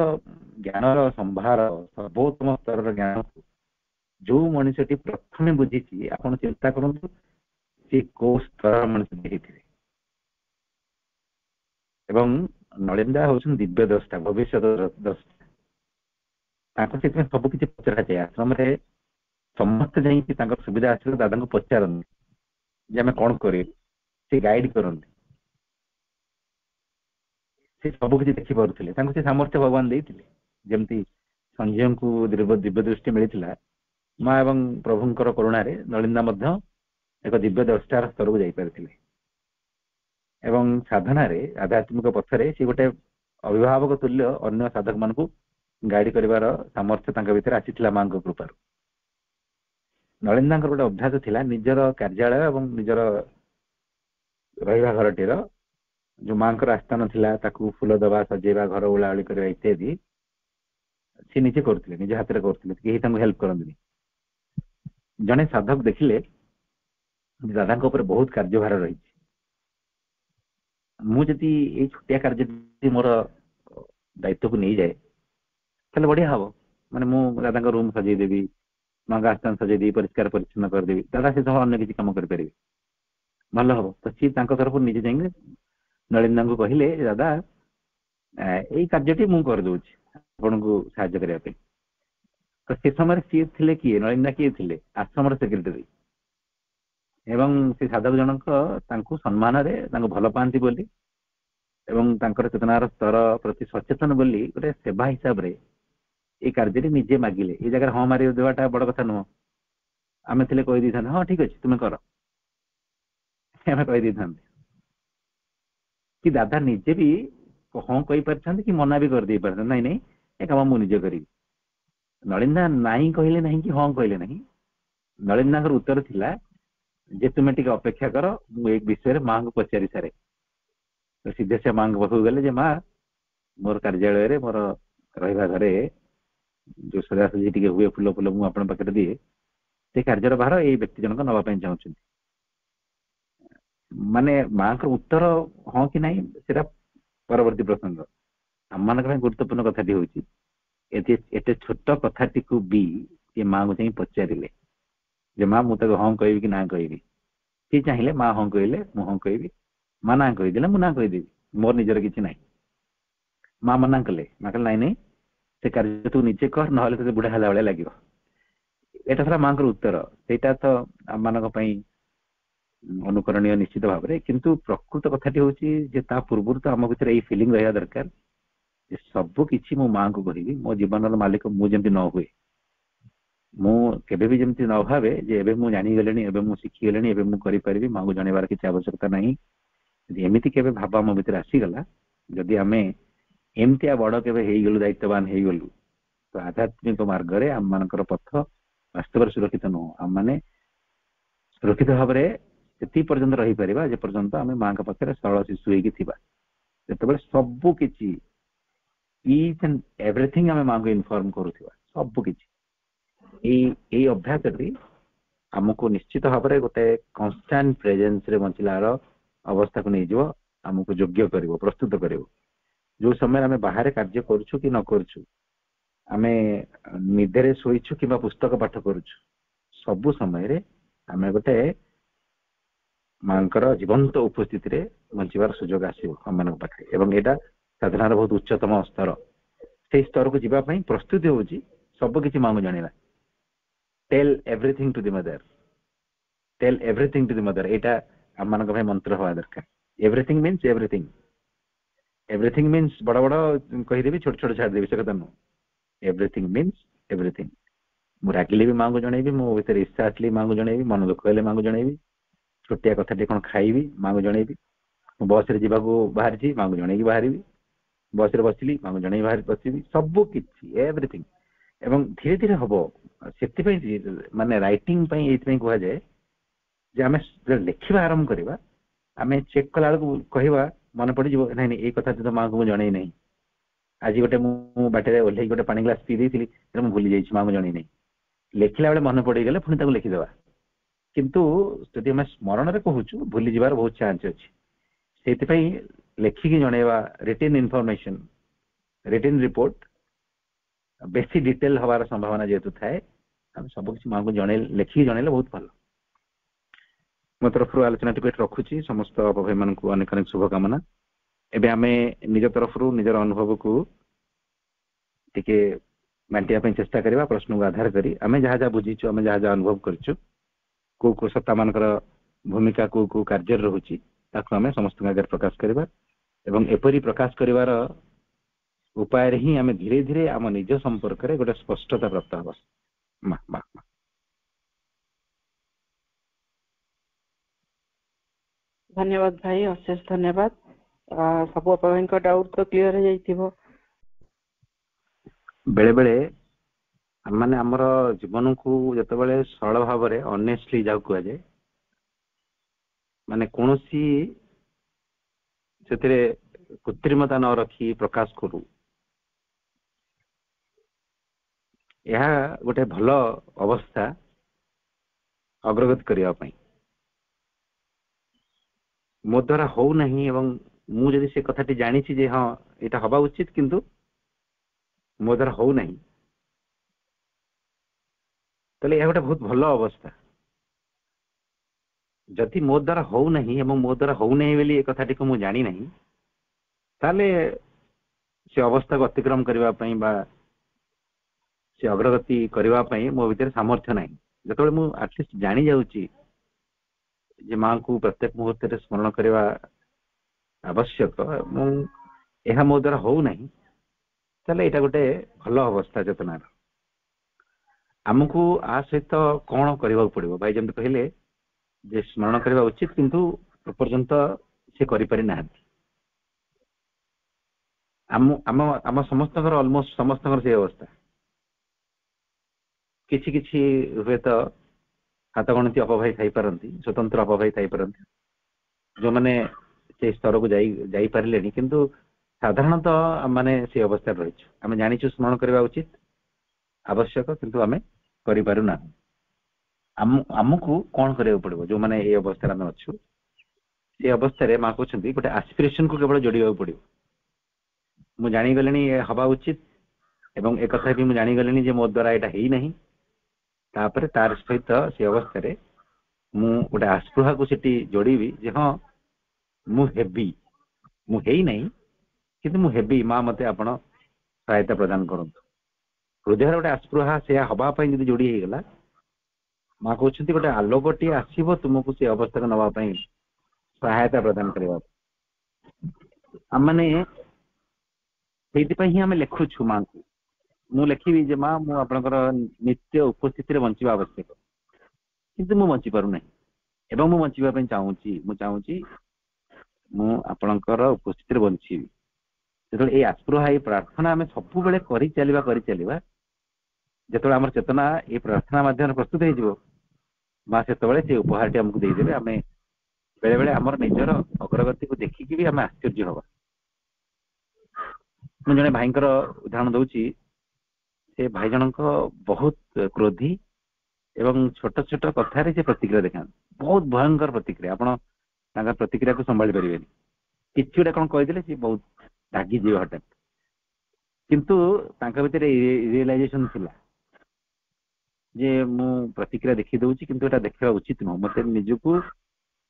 S1: ज्ञान संभार सर्वोत्तम स्तर ज्ञान जो मनुष्यटी प्रथम बुझी आपण चिंता करंतु से को स्तर मनुष्य देखिथिबे। एवं नलिंदा होउछन दिव्य द्रष्टा, भविष्य द्रष्टा। ताको से सब किछि पचरा जाय आश्रम रे समस्त जाई कि तांकर सुविधा आछे दादा को पचारन जे हमें कोन करे, से गाइड करन, से सब किछि देखि पारुथिले। तांको से सामर्थ्य भगवान देइथिले। जेमति संजय को दिव्य दृष्टि मिलिथिला, माँ एवं प्रभुंकर करुणा रे नलिंदा मध्य एक दिव्य द्रष्टार स्तर को जाई पारथिले। एवं साधना रे आध्यात्मिक पथरे से गोटे अभिभावक तुल्य अन्य साधक मान को गाइड करिवार सामर्थ्य तांका भितर आसीथिला मां को कृपार। नलिंदा गोटे अभ्यास थिला निजर कार्यालय एवं निजर रहिवा घरटीर जो मां आस्थान थिला ताकू फूल दबा, सजेवा, घर ओलाओली करबा इत्यादि से निजे करथिले, निज हाथ रे करथिले, केही तांको हेल्प करंदिनी। जने साधक देखिले दादा को ऊपर बहुत कार्यभार रही, मु जदि ए छोटिया कार्य मोर दायित्व को नहीं जाए ताले बढ़िया हबो। माने मु दादा को रूम सजेई देबी, मां का स्थान सजेई देबी, परिष्कार परिच्छन्न कर देबी, दादा से अन्य किसी काम कर परिबे, भलो हबो। तो सी तांको तरफ निजे जाइए नलिंदा को कहिले दादा एई कार्यटी मु कर दोछि आपन को सहायता करिया पे। तो से समय सी थिले किए, नलिंदा किए थिले आश्रम सेक्रेटरी। एवं से साधक जनक तांको सम्मान रे तांको भलो पांती बोली एवं तांकर चेतनार स्तर प्रति सचेतन बोली गोटे सेवा हिसाब रे ए कार्य निजे मागिले। ए जगह हाँ मारी देवाटा बड़ कथा नुह, आमे थिले कहि दी थान हाँ ठीक अछि तुमे कर, आमे कहि दी थान कि दादा निजे भी हाँ कहि परछन कि मना भी कर दे परछन, नहीं नहीं ए काम मु निजे करी। नलिंदा नहीं कहले नहीं कि हाँ कहले नहीं। नलिंदा उत्तर थिला जे तुमे टिके अपेक्षा कर, मु एक विषय रे मां को पचारि सारे। तो सीधे से मां को पाखु गले जे मां मोर कार्यालय रे मोर रहिबा घरे जो सजासजी टिके हुए फूल फूल मु आपन पाखे दिए, से कार्यर भार ए व्यक्ति जनक नवा पई चाहउछन। माने मां को उत्तर हाँ कि नहीं सेटा परवर्ती प्रसंग। आम गुरुत्वपूर्ण कथाटी होची एते छोट कथाटी को भी ये मां को चाहि पचारिले जे मां मु तक हाँ कहबी कि ना कहबी। सी चाहिए मां हाँ कहले मु हाँ कहबी, मां ना कहीदेले मु ना कहीदेवी, मोर निजर किछि नाही। मां मना कले, मां कहले नहीं से कार्य तू निजे कर, ना तो बुढ़ा हला भाया लगे। एटा था मां उत्तर। सेटा तो आम मान अनुकरणीय निश्चित भाव में। किंतु प्रकृत कथाटी होची जे ता पूर्व तो आम भीतर यही फिलिंग रहा दरकार सब किछि मो मां को कहबी, मो जीवन मालिक मु जेमति न हुए, मु केबे भी जेमति न भावे जे एबे मु जानि गेलेनी, एबे मु शिखि गेलेनी, एबे मु करि परिबी, मां को जणेबार किछि आवश्यकता नहीं। एमिति केबे भाव आम भीतर आसी गला, जदि आमे एमतिया बड़ केबे हेई गेलु, दायित्ववान हेई गेलु, तो आध्यात्मिक मार्ग रे आम मानकर पथ वास्तव सुरक्षित नुह। आम माने सुरक्षित भाव में से पर्यंत रही परिबा जे पर्यंत आमे मां का पाखरे सरल शिशु हेकी थिबा। जेतबे सब किछि ईच एंड एवरीथिंग आमे मां को इन्फॉर्म करूथिबा, सब किछि ए अभ्यास रे हमको निश्चित भाव में गोटे कांस्टेंट प्रेजेंस रे बंचिलार अवस्था को नहीं जो हमको योग्य करिवो, प्रस्तुत करिवो। जो समय आमे बाहर कार्य करछु कि न करछु, आमे निधेरे सोइछु कि पुस्तक पाठ करूछु, सब समय रे आमे गोटे मांकर जीवंत उपस्थिति रे बंचिबार सुजोग आसीबो हम मानक पाखे। एवं एटा साधनार बहुत उच्चतम स्तर, से स्तर को जीवा पई प्रस्तुति होची सब किछि मांगु जणेला। Tell everything to the mother, tell everything to the mother, एटा हम मानक भाई मंत्र होवा दरकार। Everything means everything, everything means बड़ बड़ कहि देबी, छोट छोट छाड़ देबी, से कथा नो। Everything means everything. मु रागिले भी मांगु जणेबी, मो भीतर इच्छा आसली मांगु जणेबी, मन दुख हेले मांगु जणेबी, छोटिया कथाटे कौन खाइबी मांगु जणेबी, बस रे जीवा को बाहर छी मांगु जणेबी बाहरबी, बस रे बसिली मांगु जणेबी बाहर बसिबी, सब किछि एवरीथिंग। एवं धीरे धीरे हबो। सेति पई माने राइटिंग पई एति पई कहवा जाय जे आमे लिखिबा आरंभ करबा, आमे चेक कला को कहबा मन पड़ी जीवो नहीं नहीं ए कथा तो मां को जणै नहीं। आज गोटे मु बाटे रे ओल्हे गोटे पानी ग्लास पी देथिली, मु भूली जाइछि मां को जणै नहीं। लेखिला बेले मन पड़गले पुणी ताको लिखिदेवा किंतु जदि आम स्मरण रे कहूँ भूली जबार बहुत चांस अच्छी से लेखिकी जनवा रिटेन इनफॉरमेशन रिटेन रिपोर्ट बेसी डिटेल हवार संभावना जेहेतु थाए आम सब किसी माँ को जन लेखिकी जनइले बहुत भल मो तरफ आलोचना टी रखुची समस्त भाई मान अनेक अनेक शुभकामना एबे आमे निज तरफ निजर अनुभव को टिके बांटिया चेष्टा करवा प्रश्न को आधार करी आमे जहाँ जहाँ बुझीचु आमे जहाँ जहाँ अनुभव करचु को सत्ता मानकर भूमिका को कार्य रहुची ताकू आमे समस्त आगे प्रकाश करवा एवं एपरी प्रकाश करिवार उपाय ही आमे धीरे धीरे आम निज संपर्क रे गोटे स्पष्टता प्राप्त हबा मा मा मा
S2: धन्यवाद भाई अशेष धन्यवाद सब भाई डाउट तो क्लियर हो जाइथिबो
S1: बेले बेले माने हमर जीवन को जते बेले सरल भाव रे ऑनेस्टली जाऊ कुआ जाय माने कोनोसी सेतरे कृत्रिमता न रखी प्रकाश करू यह गोटे भल अवस्था अग्रगत करिया पई मो द्वारा हो नहीं एवं मु जदि से कथाटी जानी जे हाँ यहाँ हवा उचित किंतु मो द्वारा हो नहीं तले यह गोटे बहुत भल अवस्था जदि मो द्वारा हो नहीं एवं मो द्वारा हो नहीं बोली ए कथाटी को मु जानी नहीं ताले से अवस्था को अतिक्रम करबा पई बा से अग्रगति करबा पई मो भीतर सामर्थ्य नहीं जतबे मु एटलिस्ट जानी जाउची जे मां को प्रत्येक मुहूर्त रे स्मरण करबा आवश्यक यह मो द्वारा हो नहीं ताले एटा गोटे भल अवस्था चेतनार आमको आ सहित कौन करबा पड़िबो भाई जम कहले जे स्मरण करबा उचित किंतु पर्यंत से करि पारि ना आम आम आम समस्त ऑलमोस्ट समस्त से अवस्था किछि किछि हुए तो हाथ गणती अपभाई थी पारती स्वतंत्र अपभाई थी पारती जो मैंने से स्तर को जाई पारे किंतु साधारणतः माने से अवस्था रही आम जानीचु स्मरण करबा उचित आवश्यक किंतु आम करूना आमको कौन करा पड़ो जो मैंने ये अवस्था में अच्छु से अवस्था माँ कहते गोटे आस्पिरेशन को केवल जोड़ा पड़ो मु जानीगले हवा उचित एवं एक कथा भी मुझे जानीगले जे मो द्वारा यहाँ है नहीं तापर तार सहित से अवस्था रे मु गोटे आस्पृहा को सेठी जोड़ीबी जे हाँ मु हेबी मु है नहीं किंतु मु हेबी माँ मते आपण सहायता प्रदान करंतु हृदय गोटे आस्पृहा से हवा पई जदि जोड़ी हे गला माँ कहते गोटे आलोकटी आसीबो तुमको से अवस्था को नवा पई सहायता प्रदान करबा हम माने ही आम लिखुछु माँ को मु लिखी जे माँ मु आपनकर नित्य उपस्थिति रे बंचिबा आवश्यक किंतु मु बंची पारु नहीं एवं मु बंचिबा पई चाहूची मु आपनकर उपस्थिति रे बंचीबी जेतले ए आस्पृहा ए प्रार्थना आम सब बेले करि चलिबा जेतले हमर चेतना ए प्रार्थना माध्यम प्रस्तुत हे जिवो माँ से से उपहार टी हमको देदेवे आम बेले बेले हमर निजर अग्रगति को देखिकी भी आम आश्चर्य हवा मु जने भाईंकर उदाहरण दउची से भाई जनक बहुत क्रोधी एवं छोट छोट कथार से प्रतिक्रिया देखा बहुत भयंकर प्रतिक्रिया आप प्रतिक्रिया को संभाली पारे कि गोटे कौन कहीदेले सी बहुत रागी जीव हठात किंतु भीतर रियलाइजेशन थिला जे मु प्रतिक्रिया देखी दउची किंतु एटा देखा उचित नुह मत निजको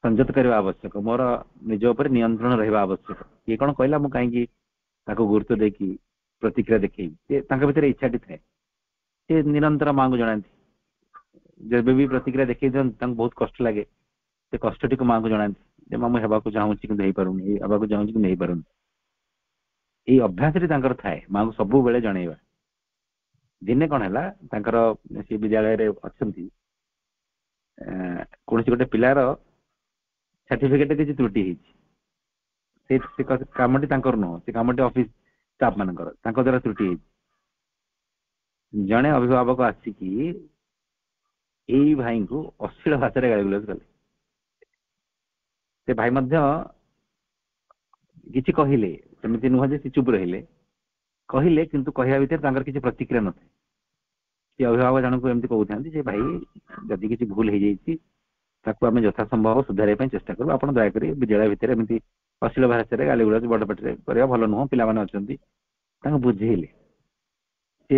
S1: संयत करबा आवश्यक मोर निज उपर नियंत्रण रहबा आवश्यक ये कौन कहला मु कहीं गुरुत्व देखी प्रतिक्रिया देखी भीतर इच्छाटी थाए से निरंतर माँ को जनाती जब भी प्रतिक्रिया देखी दिखाते बहुत कष्ट लगे से कष्टटी को माँ को जनाती माँ मुझे हवा चाहूँ कि पारूनी हवा चाहूँ कि नहीं पारूनी ये अभ्यास थाए माँ को सब बेले जनइबा दिने कौन है सी विद्यालय अच्छा कौन गोटे पिलार सर्टिफिकेट किसी त्रुटि कामटी नुह से कामटी ऑफिस स्टाफ मानकर द्वारा त्रुटि जड़े अभिभावक आसिकी यही भाई को अश्लील भाषा गाली कले से भाई किसी कहले सेमती नुह जे चुप रहिले कहले किंतु कहया भीतर किसी प्रतिक्रिया न ସେ ଅଭିଭାବକ ଜଣଙ୍କୁ ଏମିତି କହୁଥାନ୍ତି ଯେ ଭାଇ ଯଦି କିଛି ଭୁଲ ହେଇଯାଇଛି ତାକୁ ଆମେ ଯଥାସମ୍ଭବ ସୁଧାରିବା ପାଇଁ ଚେଷ୍ଟା କରୁ, ଆପଣ ଦୟାକରି ବିଦ୍ୟାଳୟ ଭିତରେ ଏମିତି ଅଶ୍ଳୀଳ ଭାଷାରେ ଗାଳିଗୁଲାଜ ବଡ ପାଟିରେ କରିବା ଭଲ ନୁହଁ, ପିଲାମାନେ ଅଛନ୍ତି, ତାଙ୍କୁ ବୁଝେଇଲେ ସେ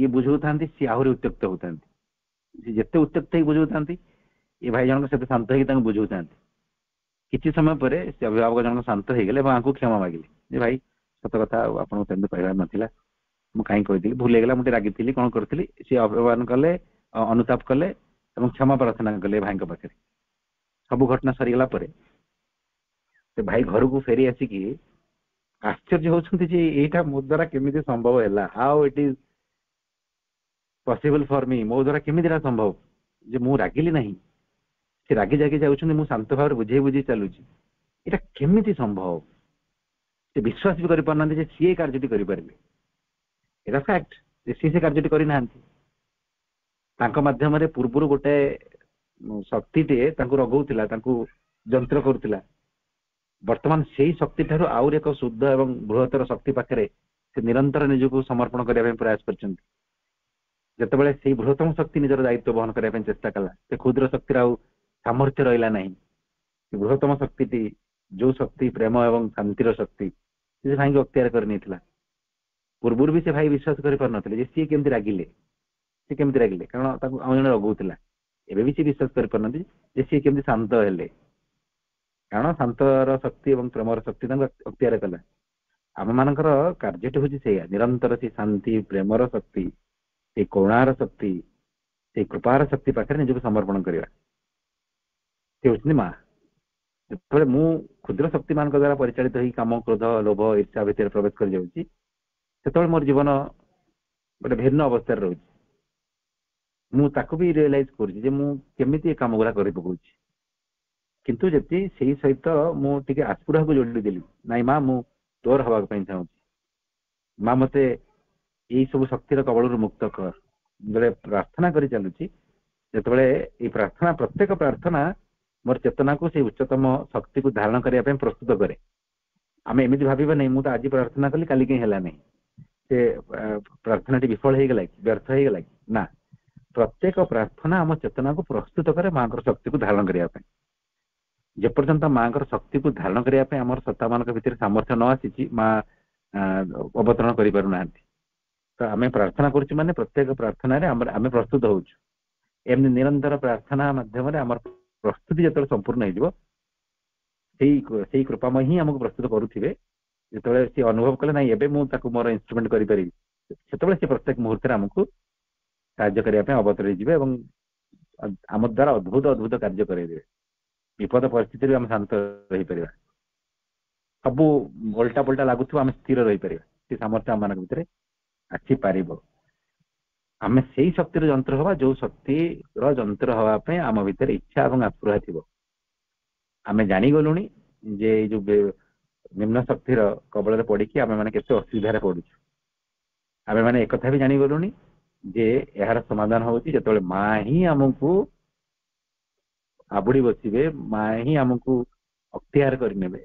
S1: ଇଏ ବୁଝଉଥାନ୍ତି, ସିଏ ଆହୁରି ଉତ୍ତ୍ୟକ୍ତ ହଉଥାନ୍ତି। ସେ ଯେତେ ଉତ୍ତ୍ୟକ୍ତ ହେଇକି ବୁଝଉଥାନ୍ତି ଏ ଭାଇ ଜଣକ ସେତେ ଶାନ୍ତ ହେଇକି ତାଙ୍କୁ ବୁଝଉଥାନ୍ତି। କିଛି ସମୟ ପରେ ସେ ଅଭିଭାବକ ଜଣକ ଶାନ୍ତ ହେଇଗଲେ ଏବଂ ଆଙ୍କୁ କ୍ଷମା ମାଗିଲେ ଯେ ଭାଇ ସତ କଥା ଆପଣଙ୍କୁ ସେମିତି କହିବାର ନଥିଲା, ମୁଁ କାହିଁକି କହିଥିଲି, ଭୁଲ ହେଇଗଲା, ମୁଁ ଟିକେ ରାଗିଥିଲି, କଣ କରିଥିଲି। ସେ ଅଭିମାନ କଲେ, ଅନୁତାପ କଲେ ଏବଂ କ୍ଷମା ପ୍ରାର୍ଥନା କଲେ ଭାଇଙ୍କ ପାଖରେ। ସବୁ ଘଟଣା ସରିଗଲା ପରେ ସେ ଭାଇ ଘରକୁ ଫେରି ଆସିକି ଆଶ୍ଚର୍ଯ୍ୟ ହଉଛନ୍ତି ଯେ ଏଇଟା ମୋ ଦ୍ଵାରା କେମିତି ସମ୍ଭବ ହେଲା, ହାଉ ଇଟ୍ ଇଜ ପସିବଲ ଫର ମି, ମୋ ଦ୍ଵାରା କେମିତି ଏଟା ସମ୍ଭବ ଯେ ମୁଁ ରାଗିଲି ନାହିଁ, ସେ ରାଗି ଜାଗି ଯାଉଛନ୍ତି, ମୁଁ ଶାନ୍ତ ଭାବରେ ବୁଝେଇ ବୁଝେଇ ଚାଲୁଛି, ଏଇଟା କେମିତି ସମ୍ଭବ। ସେ ବିଶ୍ୱାସ ବି କରିପାରୁନାହାନ୍ତି ଯେ ସିଏ କାର୍ଯ୍ୟଟି କରିପାରିଲେ, ଏଇଟା ଫ୍ୟାକ୍ଟ ଯେ ସିଏ ସେ କାର୍ଯ୍ୟଟି କରିନାହାନ୍ତି। ତାଙ୍କ ମାଧ୍ୟମରେ ପୂର୍ବରୁ ଗୋଟେ ଶକ୍ତିଟିଏ ତାଙ୍କୁ ରଗଉଥିଲା, ତାଙ୍କୁ ଯନ୍ତ୍ର କରୁଥିଲା, ବର୍ତ୍ତମାନ ସେଇ ଶକ୍ତି ଠାରୁ ଆହୁରି ଏକ ଶୁଦ୍ଧ ଏବଂ ବୃହତ୍ତର ଶକ୍ତି ପାଖରେ ସେ ନିରନ୍ତର ନିଜକୁ ସମର୍ପଣ କରିବା ପାଇଁ ପ୍ରୟାସ କରିଛନ୍ତି। ଯେତେବେଳେ ସେଇ ବୃହତ୍ତମ ଶକ୍ତି ନିଜର ଦାୟିତ୍ୱ ବହନ କରିବା ପାଇଁ ଚେଷ୍ଟା କଲା, ସେ କ୍ଷୁଦ୍ର ଶକ୍ତିର ଆଉ ସାମର୍ଥ୍ୟ ରହିଲା ନାହିଁ। ସେ ବୃହତ୍ତମ ଶକ୍ତିଟି ଯୋଉ ଶକ୍ତି ପ୍ରେମ ଏବଂ ଶାନ୍ତିର ଶକ୍ତି, ସେ ଭାଇଙ୍କୁ ଅକ୍ତିଆର କରି ନେଇଥିଲା। ପୂର୍ବରୁ ବି ସେ ଭାଇ ବିଶ୍ୱାସ କରିପାରୁନଥିଲେ ଯେ ସିଏ କେମିତି ରାଗିଲେ, ସେ କେମିତି ରାଗିଲେ, କାରଣ ତାକୁ ଆଉ ଜଣେ ରଗଉଥିଲା। ଏବେ ବି ସେ ବିଶ୍ୱାସ କରିପାରୁନାହାନ୍ତି ଯେ ସିଏ କେମିତି ଶାନ୍ତ ହେଲେ, କାରଣ ଶାନ୍ତର ଶକ୍ତି ଏବଂ ପ୍ରେମର ଶକ୍ତି ତାଙ୍କୁ ଅକ୍ତିଆର କଲା। ଆମ ମାନଙ୍କର କାର୍ଯ୍ୟଟି ହଉଛି ସେଇଆ, ନିରନ୍ତର ସେ ଶାନ୍ତି ପ୍ରେମର ଶକ୍ତି, ସେଇ କରୁଣାର ଶକ୍ତି, ସେଇ କୃପାର ଶକ୍ତି ପାଖରେ ନିଜକୁ ସମର୍ପଣ କରିବା। ସେ ହଉଛନ୍ତି ମା। ଯେତେବେଳେ ମୁଁ କ୍ଷୁଦ୍ର ଶକ୍ତି ମାନଙ୍କ ଦ୍ୱାରା ପରିଚାଳିତ ହେଇ କାମ, କ୍ରୋଧ, ଲୋଭ, ଇର୍ଷା ଭିତରେ ପ୍ରବେଶ କରି ଯାଉଛି, ସେତେବେଳେ ମୋର ଜୀବନ ଗୋଟେ ଭିନ୍ନ ଅବସ୍ଥାରେ ରହୁଛି। ମୁଁ ତାକୁ ବି ରିଏଲାଇଜ କରୁଛି ଯେ ମୁଁ କେମିତି ଏ କାମ ଗୁଡା କରି ପକଉଛି। କିନ୍ତୁ ଯଦି ସେଇ ସହିତ ମୁଁ ଟିକେ ଆସ୍ପୁରାକୁ ଯୋଡି ଦେଲି, ନାଇଁ ମା ମୁଁ ତୋର ହବାକୁ ପାଇଁ ଚାହୁଁଛି, ମା ମତେ ଏଇ ସବୁ ଶକ୍ତିର କବଳରୁ ମୁକ୍ତ କର, ଯେତେବେଳେ ପ୍ରାର୍ଥନା କରି ଚାଲୁଛି, ଯେତେବେଳେ ଏଇ ପ୍ରାର୍ଥନା, ପ୍ରତ୍ୟେକ ପ୍ରାର୍ଥନା ମୋର ଚେତନାକୁ ସେଇ ଉଚ୍ଚତମ ଶକ୍ତିକୁ ଧାରଣ କରିବା ପାଇଁ ପ୍ରସ୍ତୁତ କରେ। ଆମେ ଏମିତି ଭାବିବା ନାହିଁ ମୁଁ ତ ଆଜି ପ୍ରାର୍ଥନା କଲି କାଲି କାହିଁ ହେଲା ନାହିଁ, ସେ ପ୍ରାର୍ଥନାଟି ବିଫଳ ହେଇଗଲା କି, ବ୍ୟର୍ଥ ହେଇଗଲା କି, ନା, ପ୍ରତ୍ୟେକ ପ୍ରାର୍ଥନା ଆମ ଚେତନାକୁ ପ୍ରସ୍ତୁତ କରେ ମାଙ୍କର ଶକ୍ତିକୁ ଧାରଣ କରିବା ପାଇଁ। ଯେପର୍ଯ୍ୟନ୍ତ ମାଙ୍କର ଶକ୍ତିକୁ ଧାରଣ କରିବା ପାଇଁ ଆମର ସତ୍ତା ମାନଙ୍କ ଭିତରେ ସାମର୍ଥ୍ୟ ନ ଆସିଛି, ମା ଅବତରଣ କରିପାରୁନାହାନ୍ତି। ତ ଆମେ ପ୍ରାର୍ଥନା କରୁଛୁ ମାନେ ପ୍ରତ୍ୟେକ ପ୍ରାର୍ଥନାରେ ଆମେ ପ୍ରସ୍ତୁତ ହଉଛୁ। ଏମିତି ନିରନ୍ତର ପ୍ରାର୍ଥନା ମାଧ୍ୟମରେ ଆମର ପ୍ରସ୍ତୁତି ଯେତେବେଳେ ସମ୍ପୂର୍ଣ୍ଣ ହେଇଯିବ, ସେଇ କୃପାମୟ ହିଁ ଆମକୁ ପ୍ରସ୍ତୁତ କରୁଥିବେ। ଯେତେବେଳେ ସେ ଅନୁଭବ କଲେ ନାଇଁ ଏବେ ମୁଁ ତାକୁ ମୋର ଇନଷ୍ଟ୍ରୁମେଣ୍ଟ କରିପାରିବି, ସେତେବେଳେ ସେ ପ୍ରତ୍ୟେକ ମୁହୂର୍ତ୍ତରେ ଆମକୁ ସାହାଯ୍ୟ କରିବା ପାଇଁ ଅବତରି ଯିବେ ଏବଂ ଆମ ଦ୍ୱାରା ଅଦ୍ଭୁତ ଅଦ୍ଭୁତ କାର୍ଯ୍ୟ କରାଇଦେବେ। ବିପଦ ପରିସ୍ଥିତିରେ ଆମେ ଶାନ୍ତ ରହିପାରିବା, ସବୁ ଓଲଟା ପଲଟା ଲାଗୁଥିବ ଆମେ ସ୍ଥିର ରହିପାରିବା, ସେ ସାମର୍ଥ୍ୟ ଆମ ମାନଙ୍କ ଭିତରେ ଆସିପାରିବ। ଆମେ ସେଇ ଶକ୍ତିର ଯନ୍ତ୍ର ହବା ଯୋଉ ଶକ୍ତିର ଯନ୍ତ୍ର ହବା ପାଇଁ ଆମ ଭିତରେ ଇଚ୍ଛା ଏବଂ ଆଗ୍ରହ ଥିବ। ଆମେ ଜାଣିଗଲୁଣି ଯେ ଏଇ ଯୋଉ ନିମ୍ନ ଶକ୍ତିର କବଳରେ ପଡିକି ଆମେ ମାନେ କେତେ ଅସୁବିଧାରେ ପଡୁଛୁ। ଆମେ ମାନେ ଏକଥା ବି ଜାଣିଗଲୁଣି ଯେ ଏହାର ସମାଧାନ ହଉଛି ଯେତେବେଳେ ମା ହିଁ ଆମକୁ ଆବୁଡି ବସିବେ, ମା ହିଁ ଆମକୁ ଅକ୍ତିଆର କରିନେବେ,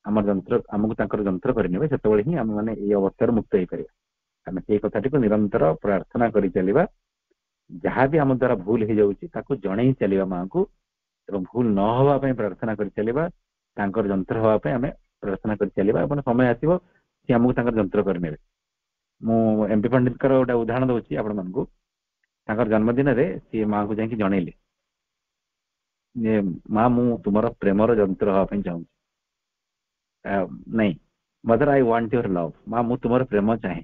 S1: ଆମର ଯନ୍ତ୍ର ଆମକୁ ତାଙ୍କର ଯନ୍ତ୍ର କରିନେବେ, ସେତେବେଳେ ହିଁ ଆମେ ମାନେ ଏଇ ଅବସ୍ଥାରୁ ମୁକ୍ତ ହେଇପାରିବା। ଆମେ ସେଇ କଥାଟିକୁ ନିରନ୍ତର ପ୍ରାର୍ଥନା କରି ଚାଲିବା। ଯାହାବି ଆମ ଦ୍ୱାରା ଭୁଲ ହେଇଯାଉଛି ତାକୁ ଜଣେଇ ଚାଲିବା ମାଙ୍କୁ, ଏବଂ ଭୁଲ ନ ହବା ପାଇଁ ପ୍ରାର୍ଥନା କରି ଚାଲିବା, ତାଙ୍କର ଯନ୍ତ୍ର ହବା ପାଇଁ ଆମେ ପ୍ରାର୍ଥନା କରି ଚାଲିବା, ଏବଂ ସମୟ ଆସିବ ସେ ଆମକୁ ତାଙ୍କର ଯନ୍ତ୍ର କରିନେବେ। ମୁଁ ଏମପି ପଣ୍ଡିତଙ୍କର ଗୋଟେ ଉଦାହରଣ ଦଉଛି ଆପଣ ମାନଙ୍କୁ। ତାଙ୍କର ଜନ୍ମଦିନରେ ସିଏ ମାଙ୍କୁ ଯାଇକି ଜଣେଇଲେ ଯେ ମା ମୁଁ ତୁମର ପ୍ରେମର ଯନ୍ତ୍ର ହବା ପାଇଁ ଚାହୁଁଛି, ନାଇଁ ମଦର ଆଇ ୱାଣ୍ଟ ୟୁର ଲଭ୍, ମା ମୁଁ ତୁମର ପ୍ରେମ ଚାହେଁ।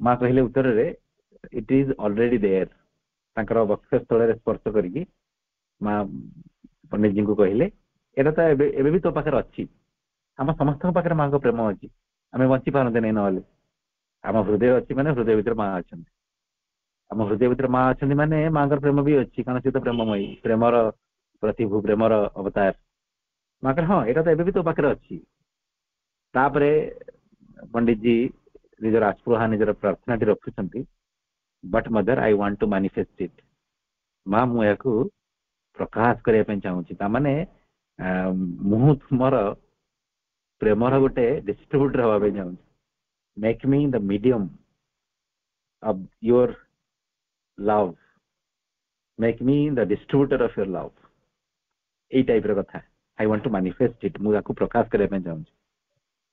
S1: ମା କହିଲେ ଉତ୍ତରରେ ଇଟ୍ ଇଜ ଅଲରେଡି ଦେୟାର। ତାଙ୍କର ବକ୍ଷସ୍ଥଳରେ ସ୍ପର୍ଶ କରିକି ମା ପଣ୍ଡିତଜୀଙ୍କୁ କହିଲେ ଏଇଟା ତ ଏବେ ବି ତୋ ପାଖରେ ଅଛି। ଆମ ସମସ୍ତଙ୍କ ପାଖରେ ମାଙ୍କ ପ୍ରେମ ଅଛି, ଆମେ ବଞ୍ଚି ପାରନ୍ତେ ନାହିଁ ନହେଲେ। ଆମ ହୃଦୟ ଅଛି ମାନେ ହୃଦୟ ଭିତରେ ମା ଅଛନ୍ତି, ଆମ ହୃଦୟ ଭିତରେ ମା ଅଛନ୍ତି ମାନେ ମାଙ୍କର ପ୍ରେମ ବି ଅଛି, କାରଣ ସେ ତ ପ୍ରେମମୟୀ, ପ୍ରେମର ପ୍ରତିଭୁ, ପ୍ରେମର ଅବତାର। ମା କହିଲେ ହଁ ଏଇଟା ତ ଏବେ ବି ତୋ ପାଖରେ ଅଛି। ତାପରେ ପଣ୍ଡିତଜୀ ନିଜର ଆସ୍ପୃହା, ନିଜର ପ୍ରାର୍ଥନାଟି ରଖୁଛନ୍ତି, but mother I want to manifest it. ମା ମୁଁ ଏହାକୁ ପ୍ରକାଶ କରିବା ପାଇଁ ଚାହୁଁଛି। ତାମାନେ ମୁଁ ତୁମର ପ୍ରେମର ଗୋଟେ ଡିଷ୍ଟ୍ରିବ୍ୟୁଟର ହବା ପାଇଁ ଚାହୁଁଛି। ମେକ୍ ମି ଦ medium of your love, make me the distributor of your love, ଏଇ ଟାଇପ ର କଥା। I want to manifest it, ମୁଁ ତାକୁ ପ୍ରକାଶ କରିବା ପାଇଁ ଚାହୁଁଛି।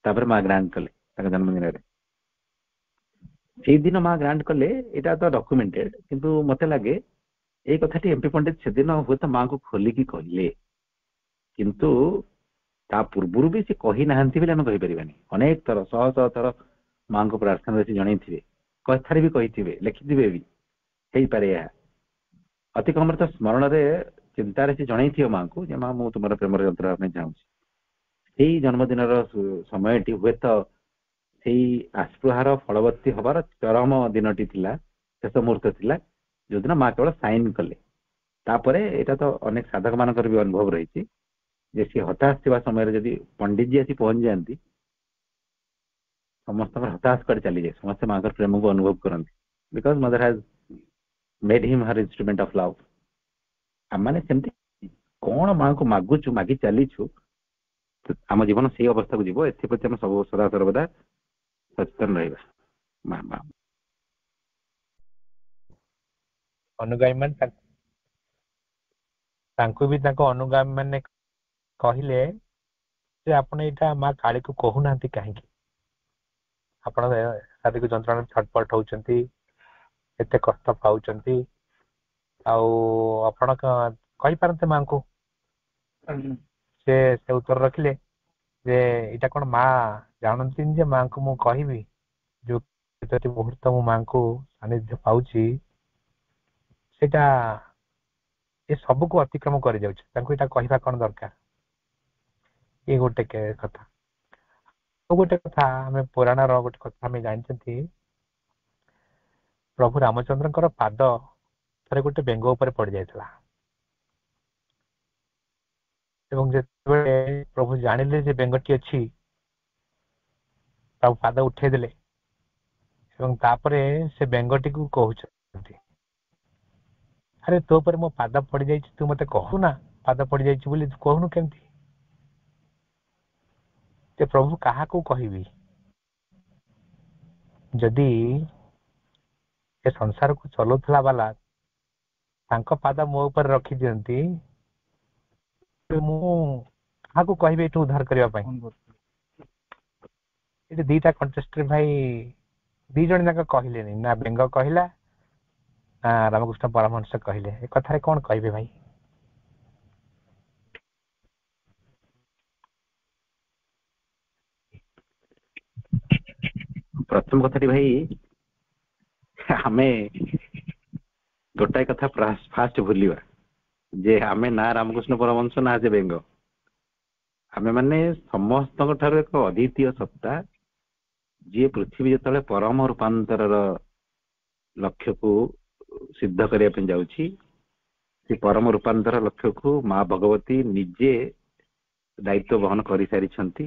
S1: ତାପରେ ମା ଗ୍ରାଣ୍ଟ କଲେ ତାଙ୍କ ଜନ୍ମଦିନରେ। ସେଇଦିନ ମା ଗ୍ରାଣ୍ଟ କଲେ, ଏଇଟା ତ ଡକୁମେଣ୍ଟେଡ, କିନ୍ତୁ ମତେ ଲାଗେ ଏଇ କଥାଟି ଏମପି ପଣ୍ଡିତ ସେଦିନ ହୁଏତ ମାଙ୍କୁ ଖୋଲିକି କହିଲେ, କିନ୍ତୁ ତା ପୂର୍ବରୁ ବି ସେ କହିନାହାନ୍ତି ବୋଲି ଆମେ କହିପାରିବାନି। ଅନେକ ଥର, ଶହ ଶହ ଥର ମାଙ୍କୁ ପ୍ରାର୍ଥନା ସେ ଜଣେଇଥିବେ, କଥାରେ ବି କହିଥିବେ, ଲେଖିଥିବେ ବି, ହେଇପାରେ ଏହା। ଅତି କମରେ ତ ସ୍ମରଣରେ, ଚିନ୍ତାରେ ସେ ଜଣେଇଥିବ ମାଙ୍କୁ ଯେ ମା ମୁଁ ତୁମର ପ୍ରେମର ଯନ୍ତ୍ର ହେବା ପାଇଁ ଚାହୁଁଛି। ସେଇ ଜନ୍ମଦିନର ସମୟଟି ହୁଏତ ସେଇ ଆସ୍ପୃହାର ଫଳବତୀ ହବାର ଚରମ ଦିନଟି ଥିଲା, ଶେଷ ମୁହୂର୍ତ୍ତ ଥିଲା, ଯୋଉଦିନ ମା କେବଳ ସାଇନ୍ କଲେ। ତାପରେ ଏଇଟା ତ ଅନେକ ସାଧକ ମାନଙ୍କର ବି ଅନୁଭବ ରହିଛି ଯେ ସିଏ ହତାଶ ଥିବା ସମୟରେ ଯଦି ପଣ୍ଡିତଜୀ ଆସି ପହଞ୍ଚି ଯାଆନ୍ତି, ସମସ୍ତଙ୍କର ହତାଶ କରି ଚାଲିଯାଏ, ସମସ୍ତେ ମାଙ୍କର ପ୍ରେମକୁ ଅନୁଭବ କରନ୍ତି। Because mother has made him her instrument of love. ଆମମାନେ ସେମିତି କଣ ମାଙ୍କୁ ମାଗୁଛୁ, ମାଗି ଚାଲିଛୁ, ଆମ ଜୀବନ ସେଇ ଅବସ୍ଥାକୁ ଯିବ। ଏଥିପ୍ରତି ଆମେ ସବୁ ସଦା ସର୍ବଦା ସଚେତନ ରହିବା।
S3: ଅନୁଗାମୀ ମାନେ ତାଙ୍କୁ ବି ତାଙ୍କ ଅନୁଗାମୀ ମାନେ କହିଲେ ଯେ ଆପଣ ଏଇଟା ମା କାଳୀକୁ କହୁନାହାନ୍ତି କାହିଁକି? ଆପଣ ଶାରୀରିକ ଯନ୍ତ୍ରଣା ଛଟପଟ ହଉଛନ୍ତି, ଏତେ କଷ୍ଟ ପାଉଛନ୍ତି, ଆଉ ଆପଣ କହିପାରନ୍ତେ ମାଙ୍କୁ। ସେ ଉତ୍ତର ରଖିଲେ ଯେ ଏଇଟା କଣ ମା ଜାଣନ୍ତିନି ଯେ ମାଙ୍କୁ ମୁଁ କହିବି? ଯୋଉ କେତୋଟି ମୁହୂର୍ତ୍ତ ମୁଁ ମାଙ୍କୁ ସାନ୍ନିଧ୍ୟ ପାଉଛି, ସେଇଟା ଏ ସବୁକୁ ଅତିକ୍ରମ କରି ଯାଉଛି, ତାଙ୍କୁ ଏଇଟା କହିବା କଣ ଦରକାର? ଇଏ ଗୋଟେ କଥା। ଆଉ ଗୋଟେ କଥା, ଆମେ ପୁରାଣର ଗୋଟେ କଥା ଆମେ ଜାଣିଛନ୍ତି, ପ୍ରଭୁ ରାମଚନ୍ଦ୍ରଙ୍କର ପାଦ ଥରେ ଗୋଟେ ବେଙ୍ଗ ଉପରେ ପଡି ଯାଇଥିଲା, ଏବଂ ଯେତେବେଳେ ପ୍ରଭୁ ଜାଣିଲେ ଯେ ବେଙ୍ଗଟି ଅଛି, ତାକୁ ପାଦ ଉଠେଇ ଦେଲେ, ଏବଂ ତାପରେ ସେ ବେଙ୍ଗଟିକୁ କହୁଛନ୍ତି, ଆରେ ତୋ ଉପରେ ମୋ ପାଦ ପଡିଯାଇଛି, ତୁ ମତେ କହୁନା ପାଦ ପଡିଯାଇଛି ବୋଲି, ତୁ କହୁନୁ କେମିତି? ଯେ ପ୍ରଭୁ କାହାକୁ କହିବି? ଯଦି ଏ ସଂସାରକୁ ଚଲଉଥିଲା ବାଲା ତାଙ୍କ ପାଦ ମୋ ଉପରେ ରଖିଦିଅନ୍ତି, ମୁଁ କାହାକୁ କହିବି ଏଠୁ ଉଦ୍ଧାର କରିବା ପାଇଁ? ଏଠି ଦିଟା କଣ୍ଟେଷ୍ଟରେ ଭାଇ ଦି ଜଣ ଯାକ କହିଲେନି, ନା ବେଙ୍ଗ କହିଲା ନା ରାମକୃଷ୍ଣ ପରମହଂସ କହିଲେ। ଏ କଥାରେ କଣ କହିବେ ଭାଇ?
S1: ପ୍ରଥମ କଥାଟି ଭାଇ, ଆମେ ଗୋଟାଏ କଥା ଫାଷ୍ଟ ଭୁଲିବା ଯେ ଆମେ ନା ରାମକୃଷ୍ଣ ପରମହଂସ, ନା ଯେ ବେଙ୍ଗ। ଆମେ ମାନେ ସମସ୍ତଙ୍କ ଠାରୁ ଏକ ଅଦ୍ୱିତୀୟ ସତ୍ତା, ଯିଏ ପୃଥିବୀ ଯେତେବେଳେ ପରମ ରୂପାନ୍ତରର ଲକ୍ଷ୍ୟକୁ ସିଦ୍ଧ କରିବା ପାଇଁ ଯାଉଛି, ସେ ପରମ ରୂପାନ୍ତର ଲକ୍ଷ୍ୟକୁ ମା ଭଗବତୀ ନିଜେ ଦାୟିତ୍ୱ ବହନ କରିସାରିଛନ୍ତି,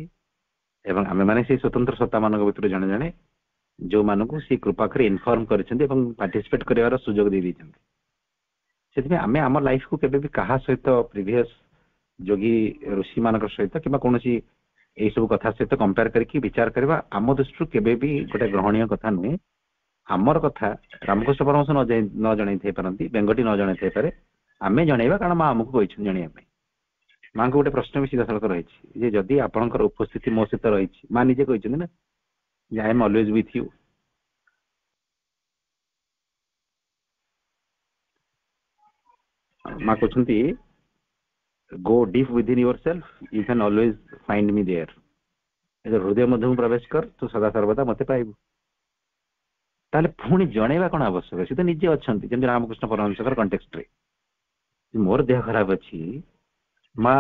S1: ଏବଂ ଆମେମାନେ ସେଇ ସ୍ୱତନ୍ତ୍ର ସତ୍ତା ମାନଙ୍କ ଭିତରୁ ଜଣେ ଜଣେ ଯୋଉମାନଙ୍କୁ ସେ କୃପା କରି ଇନଫର୍ମ କରିଛନ୍ତି ଏବଂ ପାର୍ଟିସିପେଟ କରିବାର ସୁଯୋଗ ଦେଇଛନ୍ତି। ସେଥିପାଇଁ ଆମେ ଆମ ଲାଇଫକୁ କେବେ ବି କାହା ସହିତ, ପ୍ରିଭିୟସ ଯୋଗୀ ଋଷି ମାନଙ୍କ ସହିତ କିମ୍ବା କୌଣସି ଏଇ ସବୁ କଥା ସହିତ କମ୍ପେୟାର କରିକି ବିଚାର କରିବା ଆମ ଦୃଷ୍ଟିରୁ କେବେ ବି ଗୋଟେ ଗ୍ରହଣୀୟ କଥା ନୁହେଁ। ଆମର କଥା ରାମକୃଷ୍ଣ ପରମହଂସ ନ ଜଣେଇ ଥାଇପାରନ୍ତି, ବେଙ୍ଗଟି ନ ଜଣେଇ ଥାଇପାରେ, ଆମେ ଜଣେଇବା, କାରଣ ମା ଆମକୁ କହିଛନ୍ତି ଜଣେଇବା ପାଇଁ। ମାଙ୍କୁ ଗୋଟେ ପ୍ରଶ୍ନ ବି ସିଧାସଳଖ ରହିଛି ଯେ ଯଦି ଆପଣଙ୍କର ଉପସ୍ଥିତି ମୋ ସହିତ ରହିଛି, ମା ନିଜେ କହିଛନ୍ତି ନା ଯେ I am always with you. ମା କହୁଛନ୍ତି go deep within yourself, you can always find me there। ହୃଦୟ ମଧ୍ୟକୁ ପ୍ରବେଶ କର, ତୁ ସଦା ସର୍ବଦା ମତେ ପାଇବୁ। ତାହେଲେ ପୁଣି ଜଣେଇବା କଣ ଆବଶ୍ୟକ? ସେ ତ ନିଜେ ଅଛନ୍ତି, ଯେମିତି ରାମକୃଷ୍ଣ ପରମହଂସଙ୍କର କଣ୍ଟେକ୍ସଟରେ ମୋର ଦେହ ଖରାପ ଅଛି, ମା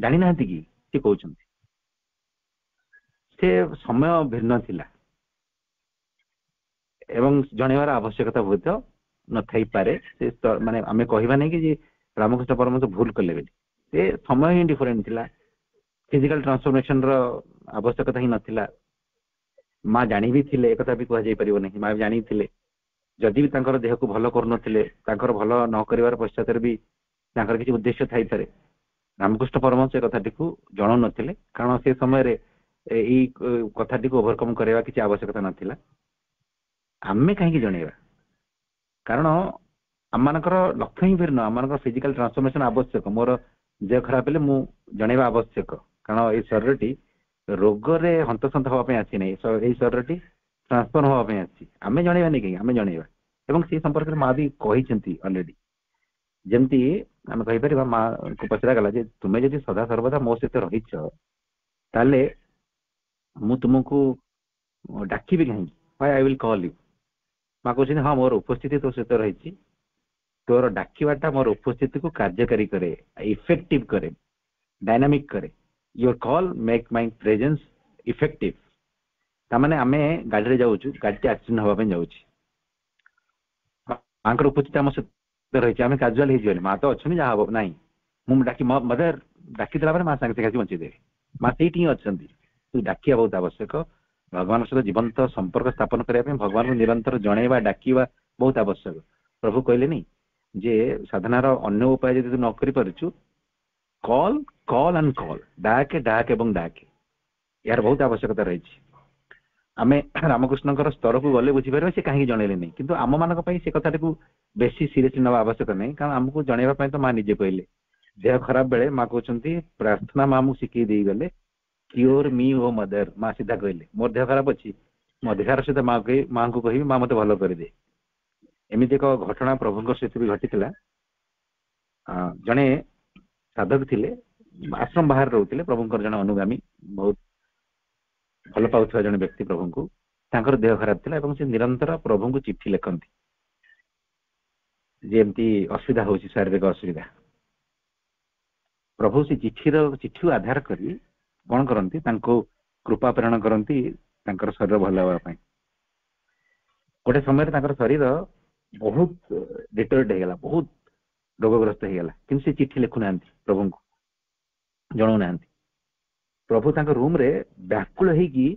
S1: ଜାଣିନାହାନ୍ତି କି? ସେ କହୁଛନ୍ତି। ସେ ସମୟ ଭିନ୍ନ ଥିଲା ଏବଂ ଜଣେଇବାର ଆବଶ୍ୟକତା ହୁଏତ ନଥାଇପାରେ। ସେ ମାନେ ଆମେ କହିବା ନାହିଁ କି ଯେ ରାମକୃଷ୍ଣ ପରମହଂସ ଭୁଲ କଲେ ବୋଲି, ସେ ସମୟ ହିଁ ଡିଫରେଣ୍ଟ ଥିଲା, ଫିଜିକାଲ ଟ୍ରାନ୍ସଫର୍ମେସନ ର ଆବଶ୍ୟକତା ହିଁ ନଥିଲା। ମା ଜାଣି ବି ଥିଲେ, ଏକଥା ବି କୁହାଯାଇ ପାରିବ ନାହିଁ, ମା ଜାଣିଥିଲେ। ଯଦି ବି ତାଙ୍କର ଦେହକୁ ଭଲ କରୁନଥିଲେ, ତାଙ୍କର ଭଲ ନ କରିବାର ପଶ୍ଚାତରେ ବି ତାଙ୍କର କିଛି ଉଦ୍ଦେଶ୍ୟ ଥାଇପାରେ। ରାମକୃଷ୍ଣ ପରମହଂସ ଏ କଥାଟିକୁ ଜଣାଉ ନଥିଲେ, କାରଣ ସେ ସମୟରେ ଏଇ କଥାଟିକୁ ଓଭରକମ କରିବା କିଛି ଆବଶ୍ୟକତା ନଥିଲା। ଆମେ କାହିଁକି ଜଣେଇବା? କାରଣ ଆମମାନଙ୍କର ଲକ୍ଷ୍ୟ ହିଁ ଭିନ୍ନ, ଆମମାନଙ୍କର ଫିଜିକାଲ ଟ୍ରାନ୍ସଫର୍ମେସନ ଆବଶ୍ୟକ। ମୋର ଦେହ ଖରାପ ହେଲେ ମୁଁ ଜଣେଇବା ଆବଶ୍ୟକ, କାରଣ ଏଇ ଶରୀରଟି ରୋଗରେ ହନ୍ତସନ୍ତ ହବା ପାଇଁ ଆସି ନାହିଁ, ଏଇ ଶରୀରଟି ଟ୍ରାନ୍ସଫର୍ମ ହବା ପାଇଁ ଆସିଛି। ଆମେ ଜଣେଇବାନି କାହିଁକି? ଆମେ ଜଣେଇବା। ଏବଂ ସେ ସମ୍ପର୍କରେ ମା ବି କହିଛନ୍ତି ଅଲରେଡି। ଯେମିତି ଆମେ କହିପାରିବା, ମାଙ୍କୁ ପଚରାଗଲା ଯେ ତୁମେ ଯଦି ସଦା ସର୍ବଦା ମୋ ସହିତ ରହିଛ ତାହେଲେ ମୁଁ ତୁମକୁ ଡାକିବି କାହିଁକି? why I will call you? ମା କହୁଛନ୍ତି ହଁ ମୋର ଉପସ୍ଥିତି ତୋ ସହିତ ରହିଛି, ତୋର ଡାକିବାଟା ମୋର ଉପସ୍ଥିତିକୁ କାର୍ଯ୍ୟକାରୀ କରେ, ଇଫେକ୍ଟିଭ କରେ, ଡାଇନାମିକ କରେ। your call make my presence effective। ତାମାନେ ଆମେ ଗାଡ଼ିରେ ଯାଉଛୁ, ଗାଡ଼ିଟି ଆକ୍ସିଡେଣ୍ଟ ହବା ପାଇଁ ଯାଉଛି, ମାଙ୍କର ଉପସ୍ଥିତି ଆମ ସହିତ ରହିଛି, ଆମେ କାଜୁଆଲ ହେଇଯିବାନି, ମା ତ ଅଛନ୍ତି ଯାହା ହବ ନାହିଁ, ମୁଁ ଡାକି ମତେ ଡାକିଦେଲା ପରେ ମା ସାଙ୍ଗେ ସାଙ୍ଗେ ଆସି ବଞ୍ଚେଇଦେବେ। ମା ସେଇଠି ହିଁ ଅଛନ୍ତି। ତୁ ଡାକିବା ବହୁତ ଆବଶ୍ୟକ। ଭଗବାନଙ୍କ ସହିତ ଜୀବନ୍ତ ସମ୍ପର୍କ ସ୍ଥାପନ କରିବା ପାଇଁ ଭଗବାନଙ୍କୁ ନିରନ୍ତର ଜଣେଇବା, ଡାକିବା ବହୁତ ଆବଶ୍ୟକ। ପ୍ରଭୁ କହିଲେନି ଯେ ସାଧନାର ଅନ୍ୟ ଉପାୟ ଯଦି ତୁ ନ କରିପାରୁଛୁ, କଲ୍ କଲ୍ ଆଣ୍ଡ କଲ୍, ଡାକେ ଡାକେ ଏବଂ ଡାକେ, ଏହାର ବହୁତ ଆବଶ୍ୟକତା ରହିଛି। ଆମେ ରାମକୃଷ୍ଣଙ୍କର ସ୍ତରକୁ ଗଲେ ବୁଝିପାରିବା ସେ କାହିଁକି ଜଣେଇଲେନି, କିନ୍ତୁ ଆମମାନଙ୍କ ପାଇଁ ସେ କଥାଟିକୁ ବେଶୀ ସିରିୟସଲି ନେବା ଆବଶ୍ୟକ ନାହିଁ, କାରଣ ଆମକୁ ଜଣେଇବା ପାଇଁ ତ ମା ନିଜେ କହିଲେ। ଦେହ ଖରାପ ବେଳେ ମା କହୁଛନ୍ତି ପ୍ରାର୍ଥନା ମା ମୁଁ ଶିଖେଇ ଦେଇଗଲେ, କ୍ୟୁର ମି ଓ ମଦର। ମା ସିଧା କହିଲେ ମୋର ଦେହ ଖରାପ ଅଛି, ମୁଁ ଅଧିକାର ସହିତ ମାଙ୍କୁ କହିବି ମା ମତେ ଭଲ କରିଦେ। ଏମିତି ଏକ ଘଟଣା ପ୍ରଭୁଙ୍କ ସହିତ ବି ଘଟିଥିଲା। ଜଣେ ସାଧକ ଥିଲେ, ଆଶ୍ରମ ବାହାରେ ରହୁଥିଲେ, ପ୍ରଭୁଙ୍କର ଜଣେ ଅନୁଗାମୀ, ବହୁତ ଭଲ ପାଉଥିବା ଜଣେ ବ୍ୟକ୍ତି ପ୍ରଭୁଙ୍କୁ। ତାଙ୍କର ଦେହ ଖରାପ ଥିଲା ଏବଂ ସେ ନିରନ୍ତର ପ୍ରଭୁଙ୍କୁ ଚିଠି ଲେଖନ୍ତି, ଯେମିତି ଅସୁବିଧା ହଉଛି, ଶାରୀରିକ ଅସୁବିଧା। ପ୍ରଭୁ ସେ ଚିଠିକୁ ଆଧାର କରି କଣ କରନ୍ତି, ତାଙ୍କୁ କୃପା ପ୍ରେରଣ କରନ୍ତି ତାଙ୍କର ଶରୀର ଭଲ ହେବା ପାଇଁ। ଗୋଟେ ସମୟରେ ତାଙ୍କର ଶରୀର ବହୁତ ଡିଟୋରେଟ୍ ହେଇଗଲା, ବହୁତ ରୋଗଗ୍ରସ୍ତ ହେଇଗଲା, କିନ୍ତୁ ସେ ଚିଠି ଲେଖୁନାହାନ୍ତି, ପ୍ରଭୁଙ୍କୁ ଜଣାଉନାହାନ୍ତି। ପ୍ରଭୁ ତାଙ୍କ ରୁମରେ ବ୍ୟାକୁଳ ହେଇକି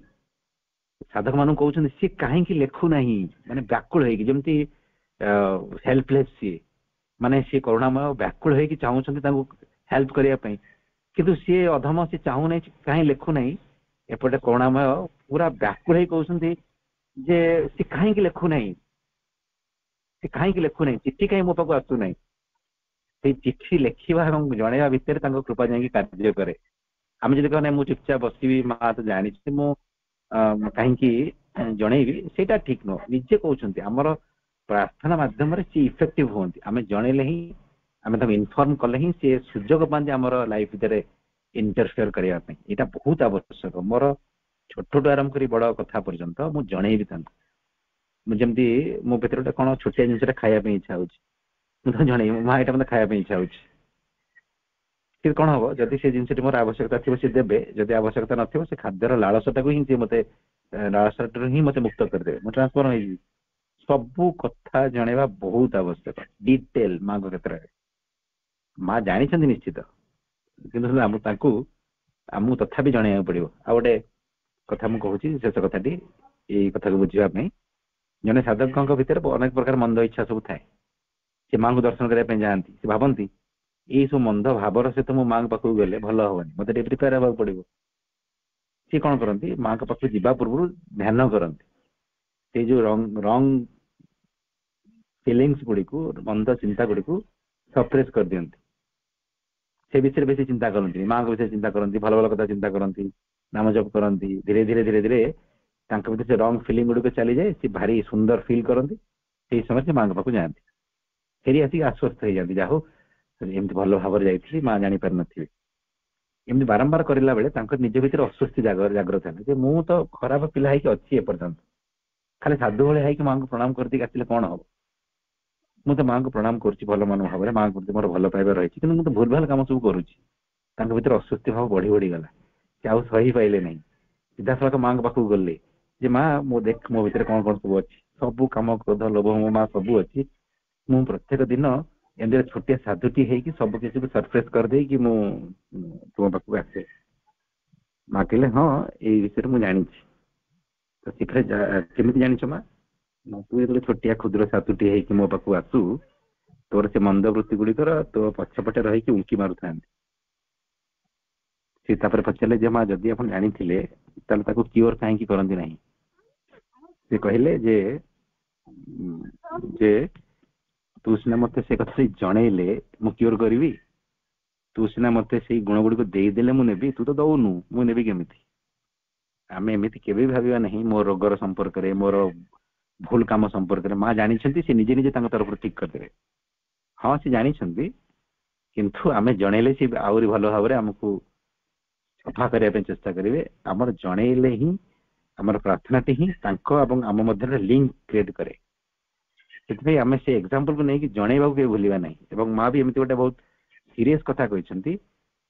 S1: ସାଧକ ମାନଙ୍କୁ କହୁଛନ୍ତି ସିଏ କାହିଁକି ଲେଖୁନାହିଁ, ମାନେ ବ୍ୟାକୁଳ ହେଇକି, ଯେମିତି ହେଲ୍ପଲେସ୍ ସିଏ, ମାନେ ସିଏ କରୁଣାମୟ, ବ୍ୟାକୁଳ ହେଇକି ଚାହୁଁଛନ୍ତି ତାଙ୍କୁ ହେଲ୍ପ କରିବା ପାଇଁ, କିନ୍ତୁ ସିଏ ଅଧମ, ସିଏ ଚାହୁଁନାହିଁ, କାହିଁ ଲେଖୁନାହିଁ। ଏପଟେ କରୁଣାମୟ ପୁରା ବ୍ୟାକୁଳ ହେଇ କହୁଛନ୍ତି ଯେ ସେ କାହିଁକି ଲେଖୁନାହିଁ, ସେ କାହିଁକି ଲେଖୁନାହିଁ, ଚିଠି କାହିଁ ମୋ ପାଖକୁ ଆସୁନାହିଁ। ସେଇ ଚିଠି ଲେଖିବା ଏବଂ ଜଣେଇବା ଭିତରେ ତାଙ୍କ କୃପା ଯାଇକି କାର୍ଯ୍ୟ କରେ। ଆମେ ଯଦି କହିବା ମୁଁ ଚୁପଚାପ ବସିବି, ମା ତ ଜାଣିଛି ମୁଁ କାହିଁକି ଜଣେଇବି, ସେଇଟା ଠିକ ନୁହଁ। ନିଜେ କହୁଛନ୍ତି ଆମର ପ୍ରାର୍ଥନା ମାଧ୍ୟମରେ ସେ ଇଫେକ୍ଟିଭ ହୁଅନ୍ତି। ଆମେ ଜଣେଇଲେ ହିଁ, ଆମେ ତାଙ୍କୁ ଇନଫର୍ମ କଲେ ହିଁ ସେ ସୁଯୋଗ ପାଆନ୍ତି ଆମର ଲାଇଫ ଭିତରେ ଇଣ୍ଟରଫିୟର କରିବା ପାଇଁ। ଏଇଟା ବହୁତ ଆବଶ୍ୟକ। ମୋର ଛୋଟଠୁ ଆରମ୍ଭ କରି ବଡ କଥା ପର୍ଯ୍ୟନ୍ତ ମୁଁ ଜଣେଇବି ତାଙ୍କୁ। ମୁଁ ଯେମିତି ମୋ ଭିତରେ ଗୋଟେ କଣ ଛୋଟିଆ ଜିନିଷଟା ଖାଇବା ପାଇଁ ଇଚ୍ଛା ହଉଛି, ମୁଁ ତ ଜଣେଇବି ମା ଏଇଟା ମତେ ଖାଇବା ପାଇଁ ଇଚ୍ଛା ହଉଛି। କିନ୍ତୁ କଣ ହବ, ଯଦି ସେ ଜିନିଷଟି ମୋର ଆବଶ୍ୟକତା ଥିବ ସେ ଦେବେ, ଯଦି ଆବଶ୍ୟକତା ନଥିବ ସେ ଖାଦ୍ୟର ଲାଳସଟାକୁ ହିଁ ସେ ମତେ, ଲାଳସାଟାରୁ ହିଁ ମତେ ମୁକ୍ତ କରିଦେବେ, ମୁଁ ଟ୍ରାନ୍ସଫର୍ମ ହେଇଯିବି। ସବୁ କଥା ଜଣେଇବା ବହୁତ ଆବଶ୍ୟକ, ଡିଟେଲ ମାଙ୍କ କ୍ଷେତ୍ରରେ। ମା ଜାଣିଛନ୍ତି ନିଶ୍ଚିତ, କିନ୍ତୁ ଆମକୁ ତଥାପି ଜଣେଇବାକୁ ପଡିବ। ଆଉ ଗୋଟେ କଥା ମୁଁ କହୁଛି, ଶେଷ କଥାଟି, ଏଇ କଥାକୁ ବୁଝିବା ପାଇଁ। ଜଣେ ସାଧକଙ୍କ ଭିତରେ ଅନେକ ପ୍ରକାର ମନ୍ଦ ଇଚ୍ଛା ସବୁ ଥାଏ। ସେ ମାଙ୍କୁ ଦର୍ଶନ କରିବା ପାଇଁ ଯାଆନ୍ତି, ସେ ଭାବନ୍ତି ଏଇ ସବୁ ମନ୍ଦ ଭାବର ସହିତ ମୁଁ ମାଙ୍କ ପାଖକୁ ଗଲେ ଭଲ ହବନି, ମତେ ଟିକେ ପ୍ରିପେୟାର ହେବାକୁ ପଡିବ। ସିଏ କଣ କରନ୍ତି, ମାଙ୍କ ପାଖକୁ ଯିବା ପୂର୍ବରୁ ଧ୍ୟାନ କରନ୍ତି। ସେଇ ଯୋଉ ରଙ୍ଗ ଫିଲିଙ୍ଗସ ଗୁଡିକୁ, ମନ୍ଦ ଚିନ୍ତା ଗୁଡିକୁ ସପ୍ରେସ କରିଦିଅନ୍ତି। ସେ ବିଷୟରେ ବେଶୀ ଚିନ୍ତା କରନ୍ତି, ମାଙ୍କ ବିଷୟରେ ଚିନ୍ତା କରନ୍ତି, ଭଲ ଭଲ କଥା ଚିନ୍ତା କରନ୍ତି, ନାମ ଜପ କରନ୍ତି। ଧୀରେ ଧୀରେ ଧୀରେ ଧୀରେ ତାଙ୍କ ଭିତରେ ସେ ରଙ୍ଗ ଫିଲିଙ୍ଗ ଗୁଡିକ ଚାଲିଯାଏ, ସେ ଭାରି ସୁନ୍ଦର ଫିଲ୍ କରନ୍ତି। ସେଇ ସମୟରେ ସେ ମାଙ୍କ ପାଖକୁ ଯାଆନ୍ତି, ଫେରି ଆସିକି ଆଶ୍ୱସ୍ତ ହେଇଯାନ୍ତି, ଯାହା ହଉ ଏମିତି ଭଲ ଭାବରେ ଯାଇଥିଲି, ମା ଜାଣିପାରିନଥିବେ। ଏମିତି ବାରମ୍ବାର କରିଲା ବେଳେ ତାଙ୍କ ନିଜ ଭିତରେ ଅସ୍ୱସ୍ତି ଜାଗ୍ରତ ହେଲା ଯେ ମୁଁ ତ ଖରାପ ପିଲା ହେଇକି ଅଛି ଏପର୍ଯ୍ୟନ୍ତ, ଖାଲି ସାଧୁ ଭଳିଆ ହେଇକି ମାଙ୍କୁ ପ୍ରଣାମ କରିଦେଇକି ଆସିଲେ କଣ ହବ। ମୁଁ ତ ମାଙ୍କୁ ପ୍ରଣାମ କରୁଛି ଭଲ ମନ ଭାବରେ, ମାଙ୍କ ପ୍ରତି ମୋର ଭଲ ପାଇବା ରହିଛି, କିନ୍ତୁ ମୁଁ ତ ଭୁଲ ଭାଲ କାମ ସବୁ କରୁଛି। ତାଙ୍କ ଭିତରେ ଅସ୍ୱସ୍ତି ଭାବ ବଢି ବଢି ଗଲା, ସେ ଆଉ ସହି ପାଇଲେ ନାହିଁ। ସିଧାସଳଖ ମାଙ୍କ ପାଖକୁ ଗଲେ ଯେ ମା ମୁଁ ଦେଖ ମୋ ଭିତରେ କଣ କଣ ସବୁ ଅଛି, ସବୁ କାମ, କ୍ରୋଧ, ଲୋଭ, ମା ସବୁ ଅଛି। ମୁଁ ପ୍ରତ୍ୟେକ ଦିନ ଏମିତି ଛୋଟିଆ ସାଧୁଟି ହେଇକି ସବୁ କିଛି ସରଫେସ କରିଦେଇକି ମୁଁ ତୁମ ପାଖକୁ ଆସେ। ମା କହିଲେ ହଁ ଏଇ ବିଷୟରେ ମୁଁ ଜାଣିଛି। ତ ଶୀଘ୍ର କେମିତି ଜାଣିଛ ମା? ତୁ ଯେତେବେଳେ ଛୋଟିଆ କ୍ଷୁଦ୍ର ସାଧୁଟି ହେଇକି ମୋ ପାଖକୁ ଆସୁ, ତୋର ସେ ମନ୍ଦ ବୃତ୍ତି ଗୁଡିକର ତୋ ପଛପଟେ ରହିକି ଉଙ୍କି ମାରୁଥାନ୍ତି। ସେ ତାପରେ ପଚାରିଲେ ଯେ ମା ଯଦି ଆପଣ ଜାଣିଥିଲେ ତାହେଲେ ତାକୁ କ୍ୟୁର କାହିଁକି କରନ୍ତି ନାହିଁ? ସେ କହିଲେ ଯେ ଯେ ତୁ ସିନା ମତେ ସେ କଥା ଜଣେଇଲେ ମୁଁ କ୍ୟୁର କରିବି, ତୁ ସିନା ମତେ ସେଇ ଗୁଣ ଗୁଡିକ ଦେଇଦେଲେ ମୁଁ ନେବି, ତୁ ତ ଦଉନୁ ମୁଁ ନେବି କେମିତି? ଆମେ ଏମିତି କେବେ ବି ଭାବିବା ନାହିଁ ମୋ ରୋଗର ସମ୍ପର୍କରେ, ମୋର ଭୁଲ କାମ ସମ୍ପର୍କରେ ମା ଜାଣିଛନ୍ତି, ସେ ନିଜେ ନିଜେ ତାଙ୍କ ତରଫରୁ ଠିକ କରିଦେବେ। ହଁ ସେ ଜାଣିଛନ୍ତି, କିନ୍ତୁ ଆମେ ଜଣେଇଲେ ସେ ଆହୁରି ଭଲ ଭାବରେ ଆମକୁ ସଫା କରିବା ପାଇଁ ଚେଷ୍ଟା କରିବେ। ଆମର ଜଣେଇଲେ ହିଁ, ଆମର ପ୍ରାର୍ଥନାଟି ହିଁ ତାଙ୍କ ଏବଂ ଆମ ମଧ୍ୟରେ ଲିଙ୍କ କ୍ରିଏଟ କରେ। ସେଥିପାଇଁ ଆମେ ସେ ଏକ୍ସାମ୍ପଲକୁ ନେଇକି ଜଣେଇବାକୁ କେବେ ଭୁଲିବା ନାହିଁ। ଏବଂ ମା ବି ଏମିତି ଗୋଟେ ବହୁତ ସିରିୟସ କଥା କହିଛନ୍ତି,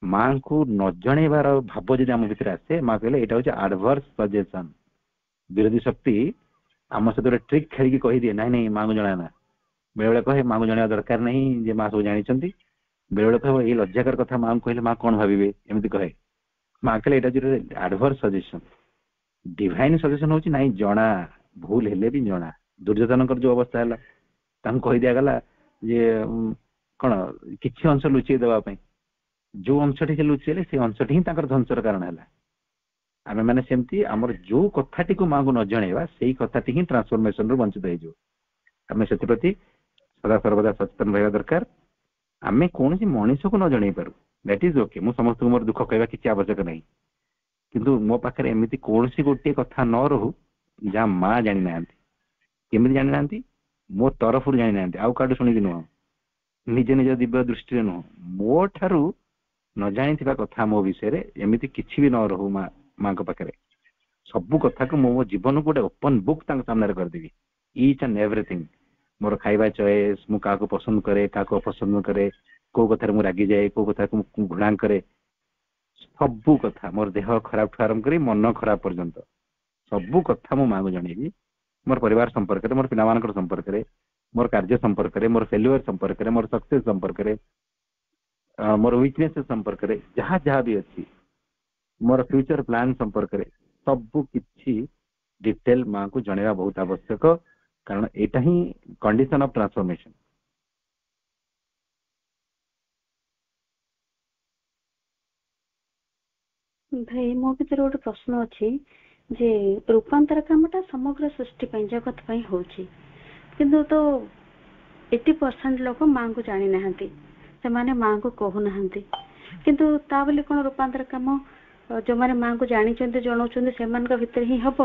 S1: ମାଙ୍କୁ ନ ଜଣେଇବାର ଭାବ ଯଦି ଆମ ଭିତରେ ଆସେ, ମା କହିଲେ ଏଇଟା ହଉଛି ଆଡଭର୍ସ ସଜେସନ। ବିରୋଧୀ ଶକ୍ତି ଆମ ସହିତ ଗୋଟେ ଟ୍ରିକ୍ ଖେଳିକି କହିଦିଏ, ନାଇଁ ନାଇଁ ମାଙ୍କୁ ଜଣାନା। ବେଳେବେଳେ କହେ ମାଙ୍କୁ ଜଣେଇବା ଦରକାର ନାହିଁ, ଯେ ମା ସବୁ ଜାଣିଛନ୍ତି। ବେଳେବେଳେ କହିବ ଏଇ ଲଜ୍ଜାକର କଥା ମାଙ୍କୁ କହିଲେ ମା କଣ ଭାବିବେ, ଏମିତି କହେ। ମା କହିଲେ ଏଇଟା ହଉଛି ଆଡଭର୍ସ ସଜେସନ। ଡିଭାଇନ ସଜେସନ ହଉଛି ନାଇଁ ଜଣା, ଭୁଲ ହେଲେ ବି ଜଣା। ଦୁର୍ଯ୍ୟୋଧନଙ୍କର ଯୋଉ ଅବସ୍ଥା ହେଲା, ତାଙ୍କୁ କହିଦିଆଗଲା ଯେ କଣ କିଛି ଅଂଶ ଲୁଚେଇ ଦେବା ପାଇଁ। ଯୋଉ ଅଂଶଟି ସେ ଲୁଚେଇଲେ ସେ ଅଂଶଟି ହିଁ ତାଙ୍କର ଧ୍ୱଂସର କାରଣ ହେଲା। ଆମେ ମାନେ ସେମିତି ଆମର ଯୋଉ କଥାଟିକୁ ମାଙ୍କୁ ନ ଜଣେଇବା, ସେଇ କଥାଟି ହିଁ ଟ୍ରାନ୍ସଫରମେସନ ରୁ ବଞ୍ଚିତ ହେଇଯିବ। ଆମେ ସେଥିପ୍ରତି ସଦା ସର୍ବଦା ସଚେତନ ରହିବା ଦରକାର। ଆମେ କୌଣସି ମଣିଷକୁ ନ ଜଣେଇ ପାରୁ, ଦ୍ୟାଟ ଇଜ ଓକେ। ମୁଁ ସମସ୍ତଙ୍କୁ ମୋର ଦୁଃଖ କହିବା କିଛି ଆବଶ୍ୟକ ନାହିଁ, କିନ୍ତୁ ମୋ ପାଖରେ ଏମିତି କୌଣସି ଗୋଟିଏ କଥା ନ ରହୁ ଯାହା ମା ଜାଣିନାହାନ୍ତି। କେମିତି ଜାଣିନାହାନ୍ତି? ମୋ ତରଫରୁ ଜାଣିନାହାନ୍ତି, ଆଉ କାହାଠୁ ଶୁଣିକି ନୁହଁ, ନିଜ ନିଜ ଦିବ୍ୟ ଦୃଷ୍ଟିରେ ନୁହଁ। ମୋ ଠାରୁ ନ ଜାଣିଥିବା କଥା ମୋ ବିଷୟରେ ଏମିତି କିଛି ବି ନ ରହୁ ମାଙ୍କ ପାଖରେ। ସବୁ କଥାକୁ ମୁଁ ମୋ ଜୀବନକୁ ଗୋଟେ ଓପନ ବୁକ୍ ତାଙ୍କ ସାମ୍ନାରେ କରିଦେବି। ଇଚ୍ ଆଣ୍ଡ ଏଭରିଥିଙ୍ଗ, ମୋର ଖାଇବା ଚଏସ୍, ମୁଁ କାହାକୁ ପସନ୍ଦ କରେ, କାହାକୁ ଅପସନ୍ଦ କରେ, କୋଉ କଥାରେ ମୁଁ ରାଗିଯାଏ, କୋଉ କଥାକୁ ମୁଁ ଘୃଣା କରେ, ସବୁ କଥା, ମୋର ଦେହ ଖରାପଠୁ ଆରମ୍ଭ କରି ମନ ଖରାପ ପର୍ଯ୍ୟନ୍ତ ସବୁ କଥା ମୁଁ ମାଙ୍କୁ ଜଣେଇବି। ମୋର ପରିବାର ସମ୍ପର୍କରେ, ମୋର ପିଲାମାନଙ୍କର ସମ୍ପର୍କରେ, ମୋର କାର୍ଯ୍ୟ ସମ୍ପର୍କରେ, ମୋର ଫେଲୁଅର ସମ୍ପର୍କରେ, ମୋର ସକ୍ସେସ ସମ୍ପର୍କରେ, ମୋର ୱିକନେସ ସମ୍ପର୍କରେ, ଯାହା ଯାହା ବି ଅଛି, ମୋର ଫ୍ୟୁଚର ପ୍ଲାନ ସମ୍ପର୍କରେ ସବୁ କିଛି ଡିଟେଲ ମାଙ୍କୁ ଜଣେଇବା ବହୁତ ଆବଶ୍ୟକ। କାରଣ ଏଇଟା ହିଁ କଣ୍ଡିସନ ଅଫ ଟ୍ରାନ୍ସଫରମେସନ।
S4: ଭାଇ ମୋ ଭିତରେ ଗୋଟେ ପ୍ରଶ୍ନ ଅଛି ଯେ ରୂପାନ୍ତର କାମଟା ସମଗ୍ର ସୃଷ୍ଟି ପାଇଁ, ଜଗତ ପାଇଁ ହଉଛି, କିନ୍ତୁ ତ 80% ଲୋକ ମାଙ୍କୁ ଜାଣି ନାହାନ୍ତି, ସେମାନେ ମାଙ୍କୁ କହୁନାହାନ୍ତି। କିନ୍ତୁ ତା ବୋଲି କଣ ରୂପାନ୍ତର କାମ ଯୋଉମାନେ ମାଙ୍କୁ ଜାଣିଛନ୍ତି, ଜଣାଉଛନ୍ତି, ସେମାନଙ୍କ ଭିତରେ ହିଁ ହବ,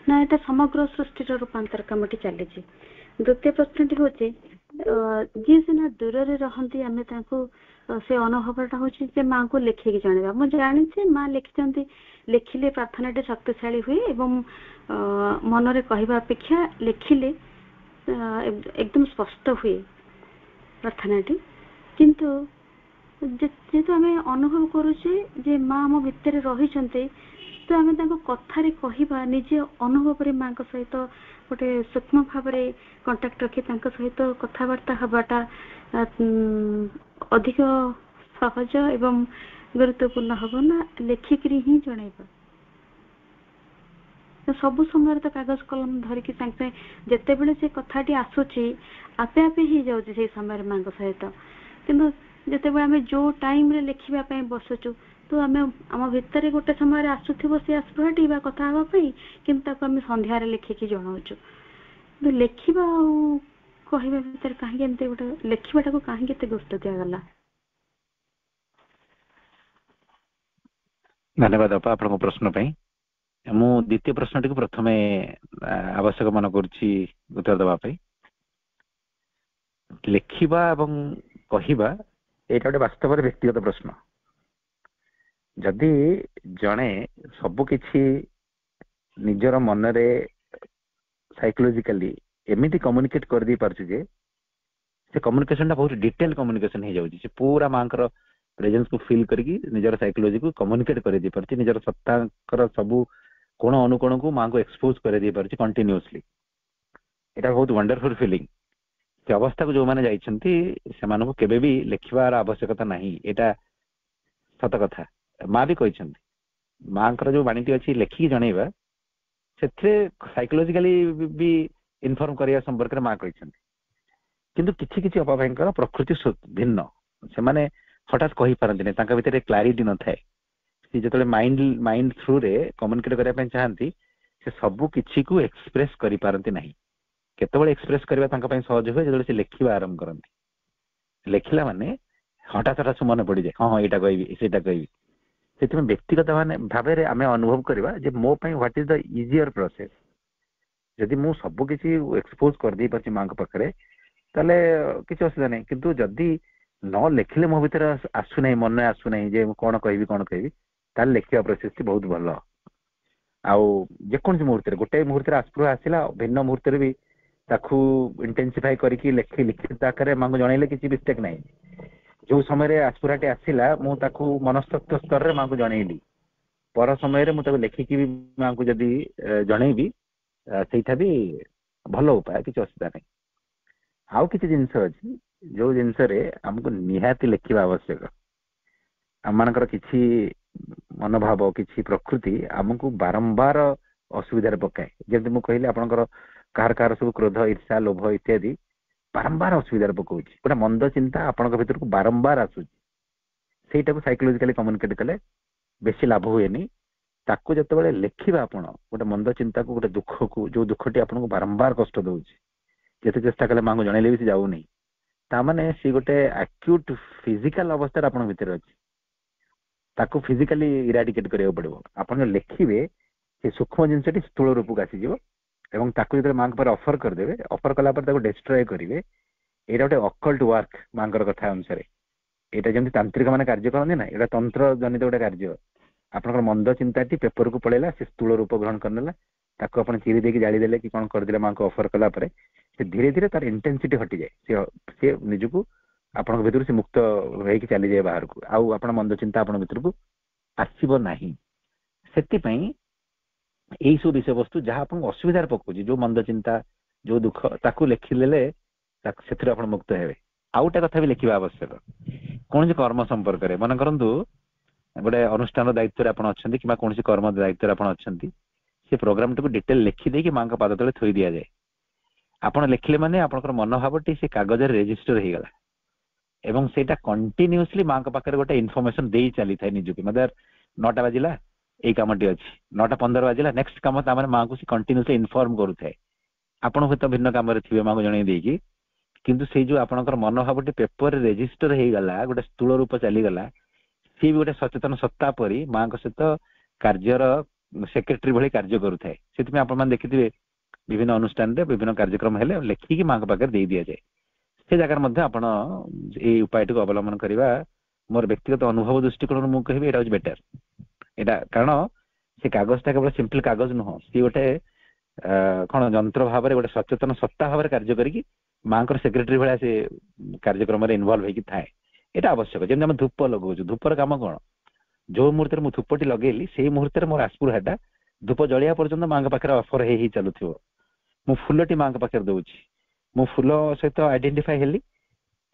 S4: ନା ଏଟା ସମଗ୍ର ସୃଷ୍ଟିର ରୂପାନ୍ତର କାମଟି ଚାଲିଛି? ଦ୍ୱିତୀୟ ପ୍ରଶ୍ନଟି ହଉଛି, ଯିଏ ସିନା ଦୂରରେ ରହନ୍ତି, ଆମେ ତାଙ୍କୁ ସେ ଅନୁଭବଟା ହଉଛି ଯେ ମାଙ୍କୁ ଲେଖିକି ଜଣେଇବା। ମୁଁ ଜାଣିଛି ମା ଲେଖିଛନ୍ତି, ଲେଖିଲେ ପ୍ରାର୍ଥନାଟି ଶକ୍ତିଶାଳୀ ହୁଏ ଏବଂ ମନରେ କହିବା ଅପେକ୍ଷା ଲେଖିଲେ ଏକଦମ ସ୍ପଷ୍ଟ ହୁଏ ପ୍ରାର୍ଥନାଟି। କିନ୍ତୁ ଯେହେତୁ ଆମେ ଅନୁଭବ କରୁଛେ ଯେ ମା ଆମ ଭିତରେ ରହିଛନ୍ତି, ତ ଆମେ ତାଙ୍କୁ କଥାରେ କହିବା, ନିଜେ ଅନୁଭବରେ ମାଙ୍କ ସହିତ ଗୋଟେ ସୂକ୍ଷ୍ମ ଭାବରେ କଣ୍ଟାକ୍ଟ ରଖି ତାଙ୍କ ସହିତ କଥାବାର୍ତ୍ତା ହବାଟା ଅଧିକ ସହଜ ଏବଂ ଗୁରୁତ୍ୱପୂର୍ଣ୍ଣ ହବ, ନା ଲେଖିକିରି ହିଁ ଜଣେଇବା? ସବୁ ସମୟରେ ତ କାଗଜ କଲମ ଧରିକି ସାଙ୍ଗେ ସାଙ୍ଗେ ଯେତେବେଳେ ସେ କଥାଟି ଆସୁଛି ଆପେ ଆପେ ହେଇଯାଉଛି ସେଇ ସମୟରେ ମାଙ୍କ ସହିତ। କିନ୍ତୁ ଯେତେବେଳେ ଆମେ ଯୋଉ ଟାଇମରେ ଲେଖିବା ପାଇଁ ବସୁଛୁ, ତ ଆମେ ଆମ ଭିତରେ ଗୋଟେ ସମୟରେ ଆସୁଥିବ ସେ ଆସ୍ପୃହାଟି ବା କଥା ହେବା ପାଇଁ, କିନ୍ତୁ ତାକୁ ଆମେ ସନ୍ଧ୍ୟାରେ ଲେଖିକି ଜଣାଉଛୁ। କିନ୍ତୁ ଲେଖିବା ଆଉ କହିବା ଭିତରେ କାହିଁକି ଏମିତି ଗୋଟେ, ଲେଖିବାଟାକୁ କାହିଁକି ଏତେ ଗୁରୁତ୍ୱ ଦିଆଗଲା?
S1: ଧନ୍ୟବାଦ ଅପା ଆପଣଙ୍କ ପ୍ରଶ୍ନ ପାଇଁ। ମୁଁ ଦ୍ୱିତୀୟ ପ୍ରଶ୍ନଟିକୁ ପ୍ରଥମେ ଆବଶ୍ୟକ ମନେ କରୁଛି ଉତ୍ତର ଦେବା ପାଇଁ। ଲେଖିବା ଏବଂ କହିବା ଏଇଟା ଗୋଟେ ବାସ୍ତବରେ ବ୍ୟକ୍ତିଗତ ପ୍ରଶ୍ନ। ଯଦି ଜଣେ ସବୁ କିଛି ନିଜର ମନରେ ସାଇକୋଲୋଜିକାଲି ଏମିତି କମ୍ୟୁନିକେଟ କରିଦେଇ ପାରୁଛି ଯେ ସେ କମ୍ୟୁନିକେସନଟା ବହୁତ ଡିଟେଲ କମ୍ୟୁନିକେସନ ହେଇଯାଉଛି, ସେ ପୁରା ମାଙ୍କର ପ୍ରେଜେନ୍ସକୁ ଫିଲ୍ କରିକି ନିଜର ସାଇକୋଲୋଜିକୁ କମ୍ୟୁନିକେଟ କରିଦେଇ ପାରୁଛି, ନିଜର ସତ୍ତାଙ୍କର ସବୁ କୋଣ ଅନୁକୋଣକୁ ମାଙ୍କୁ ଏକ୍ସପୋଜ କରିଦେଇ ପାରୁଛି କଣ୍ଟିନ୍ୟୁଅସଲି। ଏଇଟା ବହୁତ ୱଣ୍ଡରଫୁଲ ଫିଲିଂ। ସେ ଅବସ୍ଥାକୁ ଯୋଉମାନେ ଯାଇଛନ୍ତି ସେମାନଙ୍କୁ କେବେ ବି ଲେଖିବାର ଆବଶ୍ୟକତା ନାହିଁ, ଏଇଟା ସତ କଥା। ମା ବି କହିଛନ୍ତି, ମାଙ୍କର ଯୋଉ ବାଣୀଟି ଅଛି ଲେଖିକି ଜଣେଇବା, ସେଥିରେ ସାଇକୋଲୋଜିକାଲି ବି ଇନଫର୍ମ କରିବା ସମ୍ପର୍କରେ ମା କହିଛନ୍ତି। କିନ୍ତୁ କିଛି କିଛି ଅପା ଭାଇଙ୍କର ପ୍ରକୃତି ଭିନ୍ନ, ସେମାନେ ହଠାତ୍ କହିପାରନ୍ତିନି, ତାଙ୍କ ଭିତରେ କ୍ଲାରିଟି ନଥାଏ। ସେ ଯେତେବେଳେ ମାଇଣ୍ଡ ଥ୍ରୁରେ କମ୍ୟୁନିକେଟ କରିବା ପାଇଁ ଚାହାନ୍ତି, ସେ ସବୁ କିଛିକୁ ଏକ୍ସପ୍ରେସ କରିପାରନ୍ତି ନାହିଁ। କେତେବେଳେ ଏକ୍ସପ୍ରେସ କରିବା ତାଙ୍କ ପାଇଁ ସହଜ ହୁଏ ଯେତେବେଳେ ସେ ଲେଖିବା ଆରମ୍ଭ କରନ୍ତି। ଲେଖିଲା ମାନେ ହଠାତ୍ ହଠାତ୍ ମନେ ପଡିଯାଏ, ହଁ ହଁ ଏଇଟା କହିବି ସେଇଟା କହିବି। ସେଥିପାଇଁ ବ୍ୟକ୍ତିଗତ ଭାବରେ ଆମେ ଅନୁଭବ କରିବା ଯେ ମୋ ପାଇଁ what is the easier process. ଯଦି ମୁଁ ସବୁ କିଛି ଏକ୍ସପୋଜ କରିଦେଇ ପାରୁଛି ମାଙ୍କ ପାଖରେ ତାହେଲେ କିଛି ଅସୁବିଧା ନାହିଁ। କିନ୍ତୁ ଯଦି ନ ଲେଖିଲେ ମୋ ଭିତରେ ଆସୁନାହିଁ, ମନେ ଆସୁନାହିଁ ଯେ ମୁଁ କଣ କହିବି ତାହେଲେ ଲେଖିବା ପ୍ରୋସେସ ଟି ବହୁତ ଭଲ। ଆଉ ଯେକୌଣସି ମୁହୂର୍ତ୍ତରେ, ଗୋଟେ ମୁହୂର୍ତ୍ତରେ ଆସ୍ପୃହ ଆସିଲା, ଭିନ୍ନ ମୁହୂର୍ତ୍ତରେ ବି ତାକୁ ଇଣ୍ଟେନ୍ସିଫାଇ କରିକି ଲିଖିତ ଆକାରରେ ମାଙ୍କୁ ଜଣେଇଲେ କିଛି ମିଷ୍ଟେକ୍ ନାହିଁ। ଯୋଉ ସମୟରେ ଆସ୍ପୁରାଟି ଆସିଲା ମୁଁ ତାକୁ ମନସ୍ତତ୍ଵ ସ୍ତରରେ ମାଙ୍କୁ ଜଣେଇଲି, ପର ସମୟରେ ମୁଁ ତାକୁ ଲେଖିକି ବି ମାଙ୍କୁ ଯଦି ଜଣେଇବି ସେଇଟା ବି ଭଲ ଉପାୟ, କିଛି ଅସୁବିଧା ନାହିଁ। ଆଉ କିଛି ଜିନିଷ ଅଛି ଯୋଉ ଜିନିଷରେ ଆମକୁ ନିହାତି ଲେଖିବା ଆବଶ୍ୟକ। ଆମମାନଙ୍କର କିଛି ମନୋଭାବ, କିଛି ପ୍ରକୃତି ଆମକୁ ବାରମ୍ବାର ଅସୁବିଧାରେ ପକାଏ। ଯେମିତି ମୁଁ କହିଲି ଆପଣଙ୍କର କାହାର କାହାର ସବୁ କ୍ରୋଧ, ଈର୍ଷା, ଲୋଭ ଇତ୍ୟାଦି ବାରମ୍ବାର ଅସୁବିଧାରେ ପକଉଛି। ଗୋଟେ ମନ୍ଦ ଚିନ୍ତା ଆପଣଙ୍କ ଭିତରକୁ ବାରମ୍ବାର ଆସୁଛି, ସେଇଟାକୁ ସାଇକୋଲୋଜିକାଲି କମ୍ୟୁନିକେଟ କଲେ ବେଶୀ ଲାଭ ହୁଏନି। ତାକୁ ଯେତେବେଳେ ଲେଖିବା ଆପଣ ଗୋଟେ ମନ୍ଦ ଚିନ୍ତାକୁ, ଗୋଟେ ଦୁଃଖକୁ, ଯୋଉ ଦୁଃଖଟି ଆପଣଙ୍କୁ ବାରମ୍ବାର କଷ୍ଟ ଦଉଛି, ଯେତେ ଚେଷ୍ଟା କଲେ ମାଙ୍କୁ ଜଣେଇଲେ ବି ସେ ଯାଉନି, ତାମାନେ ସେ ଗୋଟେ ଆକ୍ୟୁଟ ଫିଜିକାଲ ଅବସ୍ଥାରେ ଆପଣଙ୍କ ଭିତରେ ଅଛି। ତାକୁ ଫିଜିକାଲି ଇରାଡିକେଟ କରିବାକୁ ପଡିବ। ଆପଣ ଲେଖିବେ ସେ ସୂକ୍ଷ୍ମ ଜିନିଷଟି ସ୍ଥୂଳ ରୂପକୁ ଆସିଯିବ ଏବଂ ତାକୁ ଯେତେବେଳେ ମାଙ୍କ ପରେ ଅଫର କରିଦେବେ, ଅଫର କଲା ପରେ ତାକୁ ଡେଷ୍ଟ୍ରୟ କରିବେ। ଏଇଟା ଗୋଟେ ଅକଲ୍ଟ ୱାର୍କ ମାଙ୍କର କଥା ଅନୁସାରେ। ଏଇଟା ଯେମିତି ତାନ୍ତ୍ରିକ ମାନେ କାର୍ଯ୍ୟ କରନ୍ତି ନା, ଏଇଟା ତନ୍ତ୍ର ଜନିତ ଗୋଟେ କାର୍ଯ୍ୟ। ଆପଣଙ୍କର ମନ୍ଦ ଚିନ୍ତାଟି ପେପରକୁ ପଳେଇଲା, ସେ ସ୍ଥୂଳ ରୂପ ଗ୍ରହଣ କରିନେଲା, ତାକୁ ଆପଣ ଚିରି ଦେଇକି ଜାଳିଦେଲେ କି କଣ କରିଦେଲେ ମାଙ୍କୁ ଅଫର କଲା ପରେ ସେ ଧୀରେ ଧୀରେ ତାର ଇଣ୍ଟେନ୍ସିଟି ହଟିଯାଏ। ସେ ନିଜକୁ ଆପଣଙ୍କ ଭିତରୁ ସେ ମୁକ୍ତ ହେଇକି ଚାଲିଯାଏ ବାହାରକୁ, ଆଉ ଆପଣ ମନ୍ଦ ଚିନ୍ତା ଆପଣଙ୍କ ଭିତରକୁ ଆସିବ ନାହିଁ। ସେଥିପାଇଁ ଏଇ ସବୁ ବିଷୟବସ୍ତୁ ଯାହା ଆପଣଙ୍କୁ ଅସୁବିଧାରେ ପକଉଛି, ଯୋଉ ମନ୍ଦ ଚିନ୍ତା, ଯୋଉ ଦୁଃଖ, ତାକୁ ଲେଖିଦେଲେ ସେଥିରୁ ଆପଣ ମୁକ୍ତ ହେବେ। ଆଉ ଗୋଟେ କଥା ବି ଲେଖିବା ଆବଶ୍ୟକ, କୌଣସି କର୍ମ ସମ୍ପର୍କରେ। ମନେ କରନ୍ତୁ ଗୋଟେ ଅନୁଷ୍ଠାନ ଦାୟିତ୍ୱରେ ଆପଣ ଅଛନ୍ତି କିମ୍ବା କୌଣସି କର୍ମ ଦାୟିତ୍ୱରେ ଆପଣ ଅଛନ୍ତି, ସେ ପ୍ରୋଗ୍ରାମଟିକୁ ଡିଟେଲ ଲେଖିଦେଇକି ମାଙ୍କ ପାଦ ତଳେ ଥୋଇ ଦିଆଯାଏ। ଆପଣ ଲେଖିଲେ ମାନେ ଆପଣଙ୍କର ମନୋଭାବଟି ସେ କାଗଜରେ ରେଜିଷ୍ଟର ହେଇଗଲା ଏବଂ ସେଇଟା କଣ୍ଟିନ୍ୟୁସଲି ମାଙ୍କ ପାଖରେ ଗୋଟେ ଇନଫର୍ମେସନ ଦେଇ ଚାଲିଥାଏ ନିଜକୁ। ମଦର 9ଟା ବାଜିଲା ଏଇ କାମଟି ଅଛି, 9:15 ବାଜିଲା ନେକ୍ସଟ କାମ, ତାମାନେ ମାଙ୍କୁ ସେ କଣ୍ଟିନ୍ୟୁସଲି ଇନଫର୍ମ କରୁଥାଏ। ଆପଣ ହୁଏତ ଭିନ୍ନ କାମରେ ଥିବେ ମାଙ୍କୁ ଜଣେଇ ଦେଇକି, କିନ୍ତୁ ସେଇ ଯୋଉ ଆପଣଙ୍କର ମନୋଭାବଟି ପେପରରେ ରେଜିଷ୍ଟର ହେଇଗଲା, ଗୋଟେ ସ୍ଥୂଳ ରୂପ ଚାଲିଗଲା, ସିଏ ବି ଗୋଟେ ସଚେତନ ସତ୍ତା ପରି ମାଙ୍କ ସହିତ କାର୍ଯ୍ୟର ସେକ୍ରେଟାରୀ ଭଳି କାର୍ଯ୍ୟ କରୁଥାଏ। ସେଥିପାଇଁ ଆପଣମାନେ ଦେଖିଥିବେ ବିଭିନ୍ନ ଅନୁଷ୍ଠାନରେ ବିଭିନ୍ନ କାର୍ଯ୍ୟକ୍ରମ ହେଲେ ଲେଖିକି ମାଙ୍କ ପାଖରେ ଦେଇ ଦିଆଯାଏ। ସେ ଜାଗାରେ ମଧ୍ୟ ଆପଣ ଏଇ ଉପାୟଟିକୁ ଅବଲମ୍ବନ କରିବା, ମୋର ବ୍ୟକ୍ତିଗତ ଅନୁଭବ ଦୃଷ୍ଟିକୋଣରୁ ମୁଁ କହିବି ଏଇଟା ହଉଛି ବେଟର। ଏଇଟା କାରଣ ସେ କାଗଜଟା କେବଳ ସିମ୍ପଲ କାଗଜ ନୁହଁ, ସିଏ ଗୋଟେ କଣ ଯନ୍ତ୍ର ଭାବରେ, ଗୋଟେ ସଚେତନ ସତ୍ତା ଭାବରେ କାର୍ଯ୍ୟ କରିକି ମାଙ୍କର ସେକ୍ରେଟାରୀ ଭଳିଆ ସେ କାର୍ଯ୍ୟକ୍ରମରେ ଇନଭଲ୍ଭ ହେଇକି ଥାଏ। ଏଇଟା ଆବଶ୍ୟକ। ଯେମିତି ଆମେ ଧୂପ ଲଗାଉଛୁ, ଧୂପର କାମ କଣ? ଯୋଉ ମୁହୂର୍ତ୍ତରେ ମୁଁ ଧୂପଟି ଲଗେଇଲି ସେଇ ମୁହୂର୍ତ୍ତରେ ମୋର ଆସ୍ପୃହାଟା ଧୂପ ଜଳିବା ପର୍ଯ୍ୟନ୍ତ ମାଙ୍କ ପାଖରେ ଅଫର ହେଇ ଚାଲୁଥିବ। ମୁଁ ଫୁଲଟି ମାଙ୍କ ପାଖରେ ଦଉଛି, ମୁଁ ଫୁଲ ସହିତ ଆଇଡେଣ୍ଟିଫାଇ ହେଲି,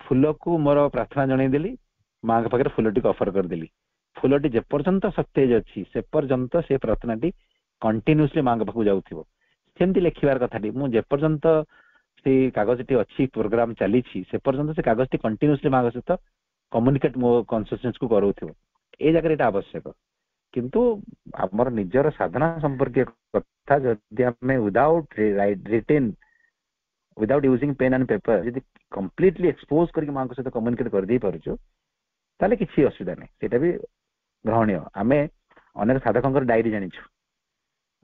S1: ଫୁଲକୁ ମୋର ପ୍ରାର୍ଥନା ଜଣେଇଦେଲି, ମାଙ୍କ ପାଖରେ ଫୁଲଟିକୁ ଅଫର କରିଦେଲି। ଫୁଲଟି ଯେପର୍ଯ୍ୟନ୍ତ ସତେଜ ଅଛି ସେ ପର୍ଯ୍ୟନ୍ତ ସେ ପ୍ରାର୍ଥନାଟି କଣ୍ଟିନ୍ୟୁସଲି ମାଙ୍କ ପାଖକୁ ଯାଉଥିବ। ସେମିତି ଲେଖିବାର କଥାଟି, ମୁଁ ଯେପର୍ଯ୍ୟନ୍ତ ସେଇ କାଗଜଟି ଅଛି, ପ୍ରୋଗ୍ରାମ ଚାଲିଛି, ସେ ପର୍ଯ୍ୟନ୍ତ ସେ କାଗଜଟି କଣ୍ଟିନ୍ୟୁସଲି ମାଙ୍କ ସହିତ କମ୍ୟୁନିକେଟ ମୋ କନସିୟସନେସକୁ କରାଉଥିବ। ଏଇ ଜାଗାରେ ଏଇଟା ଆବଶ୍ୟକ। କିନ୍ତୁ ଆମର ନିଜର ସାଧନା ସମ୍ପର୍କୀୟ କଥା ଯଦି ଆମେ without using pen and paper ଯଦି କମ୍ପ୍ଲିଟଲି ଏକ୍ସପୋଜ କରିକି ମାଙ୍କ ସହିତ କମ୍ୟୁନିକେଟ କରିଦେଇ ପାରୁଛୁ, ତାହେଲେ କିଛି ଅସୁବିଧା ନାହିଁ, ସେଇଟା ବି ଗ୍ରହଣୀୟ। ଆମେ ଅନେକ ସାଧକଙ୍କର ଡାଏରୀ ଜାଣିଛୁ,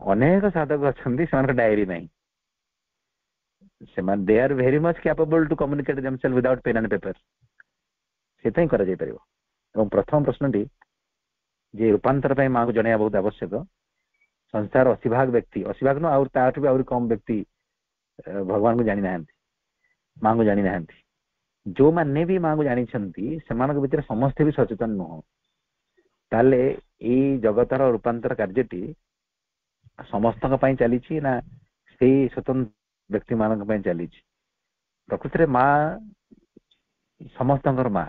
S1: ଅନେକ ସାଧକ ଅଛନ୍ତି ସେମାନଙ୍କର ଡାଏରୀ ନାହିଁ। ସେମାନେ they are very much capable to communicate themselves without pen and paper. ସେଥିପାଇଁ କରାଯାଇ ପାରିବ। ଏବଂ ପ୍ରଥମ ପ୍ରଶ୍ନଟି ଯେ ରୂପାନ୍ତର ପାଇଁ ମାଙ୍କୁ ଜଣେଇବା ବହୁତ ଆବଶ୍ୟକ। ସଂସାର 80% ବ୍ୟକ୍ତି, 80% ନୁହଁ, ଆଉ ତାଠୁ ବି ଆହୁରି କମ ବ୍ୟକ୍ତି ଭଗବାନଙ୍କୁ ଜାଣିନାହାନ୍ତି, ମାଙ୍କୁ ଜାଣିନାହାନ୍ତି। ଯୋଉମାନେ ବି ମାଙ୍କୁ ଜାଣିଛନ୍ତି ସେମାନଙ୍କ ଭିତରେ ସମସ୍ତେ ବି ସଚେତନ ନୁହଁ। ତାହେଲେ ଏଇ ଜଗତର ରୂପାନ୍ତର କାର୍ଯ୍ୟଟି ସମସ୍ତଙ୍କ ପାଇଁ ଚାଲିଛି ନା ସେଇ ସ୍ୱତନ୍ତ୍ର ବ୍ୟକ୍ତି ମାନଙ୍କ ପାଇଁ ଚାଲିଛି? ପ୍ରକୃତିରେ ମା ସମସ୍ତଙ୍କର ମା।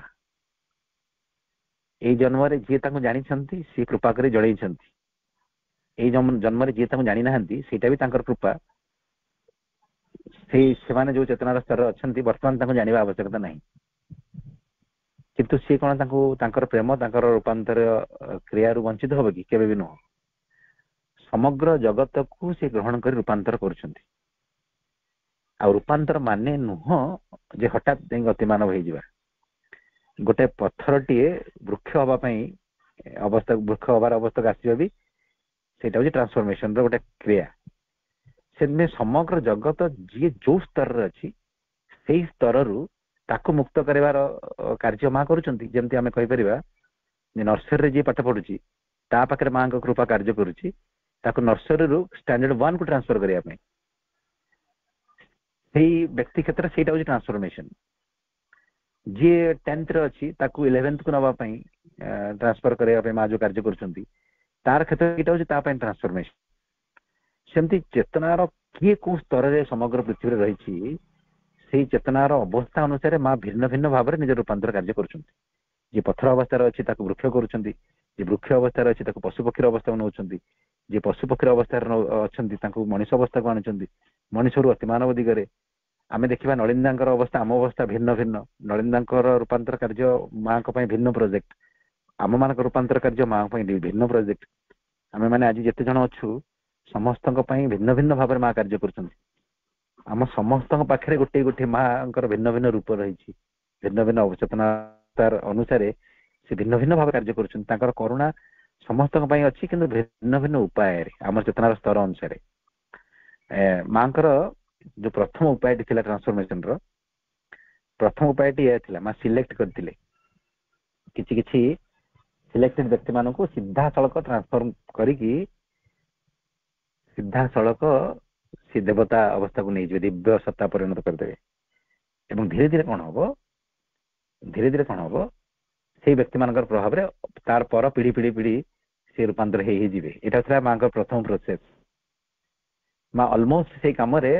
S1: ଏଇ ଜନ୍ମରେ ଯିଏ ତାଙ୍କୁ ଜାଣିଛନ୍ତି ସେ କୃପା କରି ଜଣେଇଛନ୍ତି, ଏଇ ଜନ୍ମରେ ଯିଏ ତାଙ୍କୁ ଜାଣିନାହାନ୍ତି ସେଇଟା ବି ତାଙ୍କର କୃପା। ସେମାନେ ଯୋଉ ଚେତନାର ସ୍ତରରେ ଅଛନ୍ତି ବର୍ତ୍ତମାନ ତାଙ୍କୁ ଜାଣିବା ଆବଶ୍ୟକତା ନାହିଁ, କିନ୍ତୁ ସିଏ କଣ ତାଙ୍କର ପ୍ରେମ, ତାଙ୍କର ରୂପାନ୍ତର କ୍ରିୟାରୁ ବଞ୍ଚିତ ହବ କି? କେବେ ବି ନୁହଁ। ସମଗ୍ର ଜଗତକୁ ସେ ଗ୍ରହଣ କରି ରୂପାନ୍ତର କରୁଛନ୍ତି। ଆଉ ରୂପାନ୍ତର ମାନେ ନୁହଁ ଯେ ହଠାତ୍ ଯାଇ ଗତିମାନବ ହେଇଯିବା। ଗୋଟେ ପଥରଟିଏ ବୃକ୍ଷ ହବା ପାଇଁ ବୃକ୍ଷ ହବାର ଅବସ୍ଥାକୁ ଆସିବା ବି ସେଇଟା ହଉଛି ଟ୍ରାନ୍ସଫର୍ମେସନ ର ଗୋଟେ କ୍ରିୟା। ସେମିତି ସମଗ୍ର ଜଗତ ଯିଏ ଯୋଉ ସ୍ତରରେ ଅଛି ସେଇ ସ୍ତରରୁ ତାକୁ ମୁକ୍ତ କରିବାର କାର୍ଯ୍ୟ ମା କରୁଛନ୍ତି। ଯେମିତି ଆମେ କହିପାରିବା ଯେ ନର୍ସରୀରେ ଯିଏ ପାଠ ପଢୁଛି ତା ପାଖରେ ମାଙ୍କ କୃପା କାର୍ଯ୍ୟ କରୁଛି ତାକୁ ନର୍ସରୀରୁ ଷ୍ଟାଣ୍ଡାର୍ଡ 1 କୁ ଟ୍ରାନ୍ସଫର କରିବା ପାଇଁ। ସେଇ ବ୍ୟକ୍ତି କ୍ଷେତ୍ରରେ ସେଇଟା ହଉଛି ଟ୍ରାନ୍ସଫର୍ମେସନ। ଯିଏ 10th ରେ ଅଛି ତାକୁ 11th କୁ ନବା ପାଇଁ ଟ୍ରାନ୍ସଫର କରିବା ପାଇଁ ମା ଯୋଉ କାର୍ଯ୍ୟ କରୁଛନ୍ତି ତାର କ୍ଷେତ୍ରରେ ଏଇଟା ହଉଛି ତା ପାଇଁ ଟ୍ରାନ୍ସଫର୍ମେସନ। ସେମିତି ଚେତନାର କିଏ କୋଉ ସ୍ତରରେ ସମଗ୍ର ପୃଥିବୀରେ ରହିଛି ସେଇ ଚେତନାର ଅବସ୍ଥା ଅନୁସାରେ ମା ଭିନ୍ନ ଭିନ୍ନ ଭାବରେ ନିଜ ରୂପାନ୍ତର କାର୍ଯ୍ୟ କରୁଛନ୍ତି। ଯିଏ ପଥର ଅବସ୍ଥାରେ ଅଛି ତାକୁ ବୃକ୍ଷ କରୁଛନ୍ତି, ଯିଏ ବୃକ୍ଷ ଅବସ୍ଥାରେ ଅଛି ତାକୁ ପଶୁ ପକ୍ଷୀର ଅବସ୍ଥାକୁ ନେଉଛନ୍ତି, ଯିଏ ପଶୁ ପକ୍ଷୀର ଅବସ୍ଥାରେ ଅଛନ୍ତି ତାଙ୍କୁ ମଣିଷ ଅବସ୍ଥାକୁ ଆଣୁଛନ୍ତି, ମଣିଷରୁ ଅତିମାନବ ଦିଗରେ। ଆମେ ଦେଖିବା ନଳିନ୍ଦାଙ୍କର ଅବସ୍ଥା ଆମ ଅବସ୍ଥା ଭିନ୍ନ ଭିନ୍ନ। ନଳିନ୍ଦାଙ୍କର ରୂପାନ୍ତର କାର୍ଯ୍ୟ ମାଙ୍କ ପାଇଁ ଭିନ୍ନ ପ୍ରୋଜେକ୍ଟ, ଆମ ମାନଙ୍କ ରୂପାନ୍ତର କାର୍ଯ୍ୟ ମାଙ୍କ ପାଇଁ ଭିନ୍ନ ପ୍ରୋଜେକ୍ଟ। ଆମେ ମାନେ ଆଜି ଯେତେ ଜଣ ଅଛୁ ସମସ୍ତଙ୍କ ପାଇଁ ଭିନ୍ନ ଭିନ୍ନ ଭାବରେ ମା କାର୍ଯ୍ୟ କରୁଛନ୍ତି। ଆମ ସମସ୍ତଙ୍କ ପାଖରେ ଗୋଟିଏ ଗୋଟିଏ ମାଙ୍କର ଭିନ୍ନ ଭିନ୍ନ ରୂପ ରହିଛି, ଭିନ୍ନ ଭିନ୍ନ ଅବଚେତନତାର ଅନୁସାରେ ସେ ଭିନ୍ନ ଭିନ୍ନ ଭାବରେ କାର୍ଯ୍ୟ କରୁଛନ୍ତି। ତାଙ୍କର କରୁଣା ସମସ୍ତଙ୍କ ପାଇଁ ଅଛି କିନ୍ତୁ ଭିନ୍ନ ଭିନ୍ନ ଉପାୟରେ ଆମ ଚେତନାର ସ୍ତର ଅନୁସାରେ। ମାଙ୍କର ଯୋଉ ପ୍ରଥମ ଉପାୟଟି ଥିଲା ଟ୍ରାନ୍ସଫର୍ମେସନ ର, ପ୍ରଥମ ଉପାୟଟି ଏହା ଥିଲା ମା ସିଲେକ୍ଟ କରିଥିଲେ କିଛି କିଛି ସିଲେକ୍ଟେଡ ବ୍ୟକ୍ତି ମାନଙ୍କୁ ସିଧାସଳଖ ଟ୍ରାନ୍ସଫର୍ମ କରିକି ସିଧାସଳଖ ସେ ଦେବତା ଅବସ୍ଥାକୁ ନେଇଯିବେ, ଦିବ୍ୟ ସତ୍ତା ପରିଣତ କରିଦେବେ। ଏବଂ ଧୀରେ ଧୀରେ କଣ ହବ ସେଇ ବ୍ୟକ୍ତି ମାନଙ୍କର ପ୍ରଭାବରେ ତାର ପର ପିଢି ପିଢି ପିଢି ସେ ରୂପାନ୍ତର ହେଇଯିବେ। ଏଇଟା ଥିଲା ମାଙ୍କର ପ୍ରଥମ ପ୍ରୋସେସ। ମା ଅଲମୋଷ୍ଟ ସେଇ କାମରେ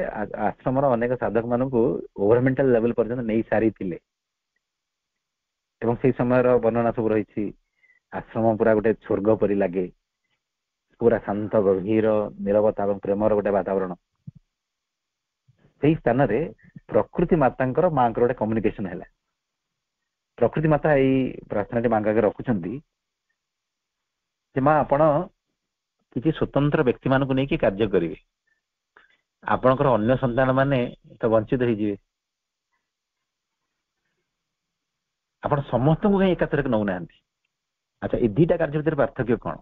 S1: ଆଶ୍ରମର ଅନେକ ସାଧକ ମାନଙ୍କୁ ଗଭର୍ଣ୍ଣମେଣ୍ଟାଲ ଲେଭେଲ ପର୍ଯ୍ୟନ୍ତ ନେଇ ସାରିଥିଲେ। ଏବଂ ସେଇ ସମୟର ବର୍ଣ୍ଣନା ସବୁ ରହିଛି। ଆଶ୍ରମ ପୁରା ଗୋଟେ ସ୍ୱର୍ଗ ପରି ଲାଗେ, ପୁରା ଶାନ୍ତ ଗଭୀର ନିରବତା ଏବଂ ପ୍ରେମର ଗୋଟେ ବାତାବରଣ। ସେଇ ସ୍ଥାନରେ ପ୍ରକୃତି ମାତାଙ୍କର ମାଙ୍କର ଗୋଟେ କମ୍ୟୁନିକେସନ ହେଲା। ପ୍ରକୃତି ମାତା ଏଇ ପ୍ରାର୍ଥନାଟି ମାଙ୍କ ଆଗରେ ରଖୁଛନ୍ତି ଯେ ମା ଆପଣ କିଛି ସ୍ୱତନ୍ତ୍ର ବ୍ୟକ୍ତି ମାନଙ୍କୁ ନେଇକି କାର୍ଯ୍ୟ କରିବେ, ଆପଣଙ୍କର ଅନ୍ୟ ସନ୍ତାନ ମାନେ ତ ବଞ୍ଚିତ ହେଇଯିବେ, ଆପଣ ସମସ୍ତଙ୍କୁ କାହିଁ ଏକାଥରକେ ନଉନାହାନ୍ତି। ଆଚ୍ଛା, ଏ ଦିଟା କାର୍ଯ୍ୟ ଭିତରେ ପାର୍ଥକ୍ୟ କଣ?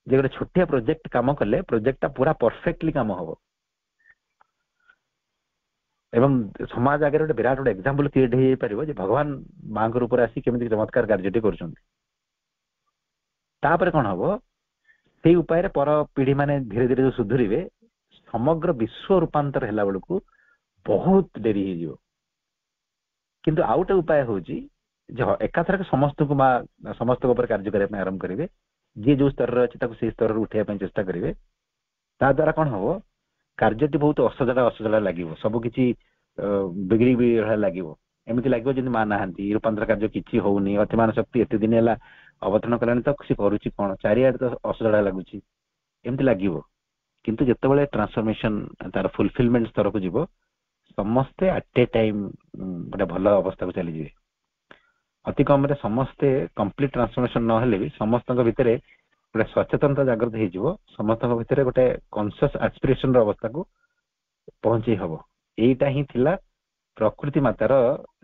S1: ଯେ ଗୋଟେ ଛୋଟିଆ ପ୍ରୋଜେକ୍ଟ କାମ କଲେ ପ୍ରୋଜେକ୍ଟଟା ପୁରା ପରଫେକ୍ଟଲି କାମ ହବ ଏବଂ ସମାଜ ଆଗରେ ଗୋଟେ ବିରାଟ ଗୋଟେ ଏକ୍ସାମ୍ପଲ କ୍ରିଏଟ ହେଇପାରିବ ଯେ ଭଗବାନ ମାଙ୍କ ରୂପରେ ଆସି କେମିତି ଚମତ୍କାର କାର୍ଯ୍ୟଟି କରୁଛନ୍ତି। ତାପରେ କଣ ହବ, ସେଇ ଉପାୟରେ ପର ପିଢି ମାନେ ଧୀରେ ଧୀରେ ଯୋଉ ସୁଧୁରିବେ, ସମଗ୍ର ବିଶ୍ୱ ରୂପାନ୍ତର ହେଲା ବେଳକୁ ବହୁତ ଡେରି ହେଇଯିବ। କିନ୍ତୁ ଆଉ ଗୋଟେ ଉପାୟ ହଉଛି ଯେ ଏକାଥରକେ ସମସ୍ତଙ୍କ ଉପରେ କାର୍ଯ୍ୟ କରିବା ପାଇଁ ଆରମ୍ଭ କରିବେ। ଯିଏ ଯୋଉ ସ୍ତରରେ ଅଛି ତାକୁ ସେଇ ସ୍ତରରୁ ଉଠେଇବା ପାଇଁ ଚେଷ୍ଟା କରିବେ। ତା ଦ୍ୱାରା କଣ ହବ, କାର୍ଯ୍ୟଟି ବହୁତ ଅସଜଡ଼ା ଲାଗିବ, ସବୁ କିଛି ବିଗିଡ଼ି ଭଳିଆ ଲାଗିବ। ଏମିତି ଲାଗିବ ଯେମିତି ମା ନାହାନ୍ତି, ରୂପାନ୍ତର କାର୍ଯ୍ୟ କିଛି ହଉନି, ଅତିମାନ ଶକ୍ତି ଏତେ ଦିନ ହେଲା ଅବତରଣ କଲାଣି ତ ସେ କରୁଛି କଣ, ଚାରିଆଡେ ତ ଅସଜଡ଼ା ଲାଗୁଛି, ଏମିତି ଲାଗିବ। କିନ୍ତୁ ଯେତେବେଳେ ଟ୍ରାନ୍ସଫର୍ମେସନ ତାର ଫୁଲଫିଲମେଣ୍ଟ ସ୍ତରକୁ ଯିବ, ସମସ୍ତେ ଆଟ୍ ଏ ଟାଇମ୍ ଗୋଟେ ଭଲ ଅବସ୍ଥାକୁ ଚାଲିଯିବେ। ଅତି କମରେ ସମସ୍ତେ କମ୍ପ୍ଲିଟ ଟ୍ରାନ୍ସଫର୍ମେସନ ନହେଲେ ବି ସମସ୍ତଙ୍କ ଭିତରେ ଗୋଟେ ସଚେତନତା ଜାଗ୍ରତ ହେଇଯିବ, ସମସ୍ତଙ୍କ ଭିତରେ ଗୋଟେ କନସିୟସ୍ ଆସ୍ପିରେସନ ର ଅବସ୍ଥାକୁ ପହଞ୍ଚେଇ ହବ। ଏଇଟା ହିଁ ଥିଲା ପ୍ରକୃତି ମାତାର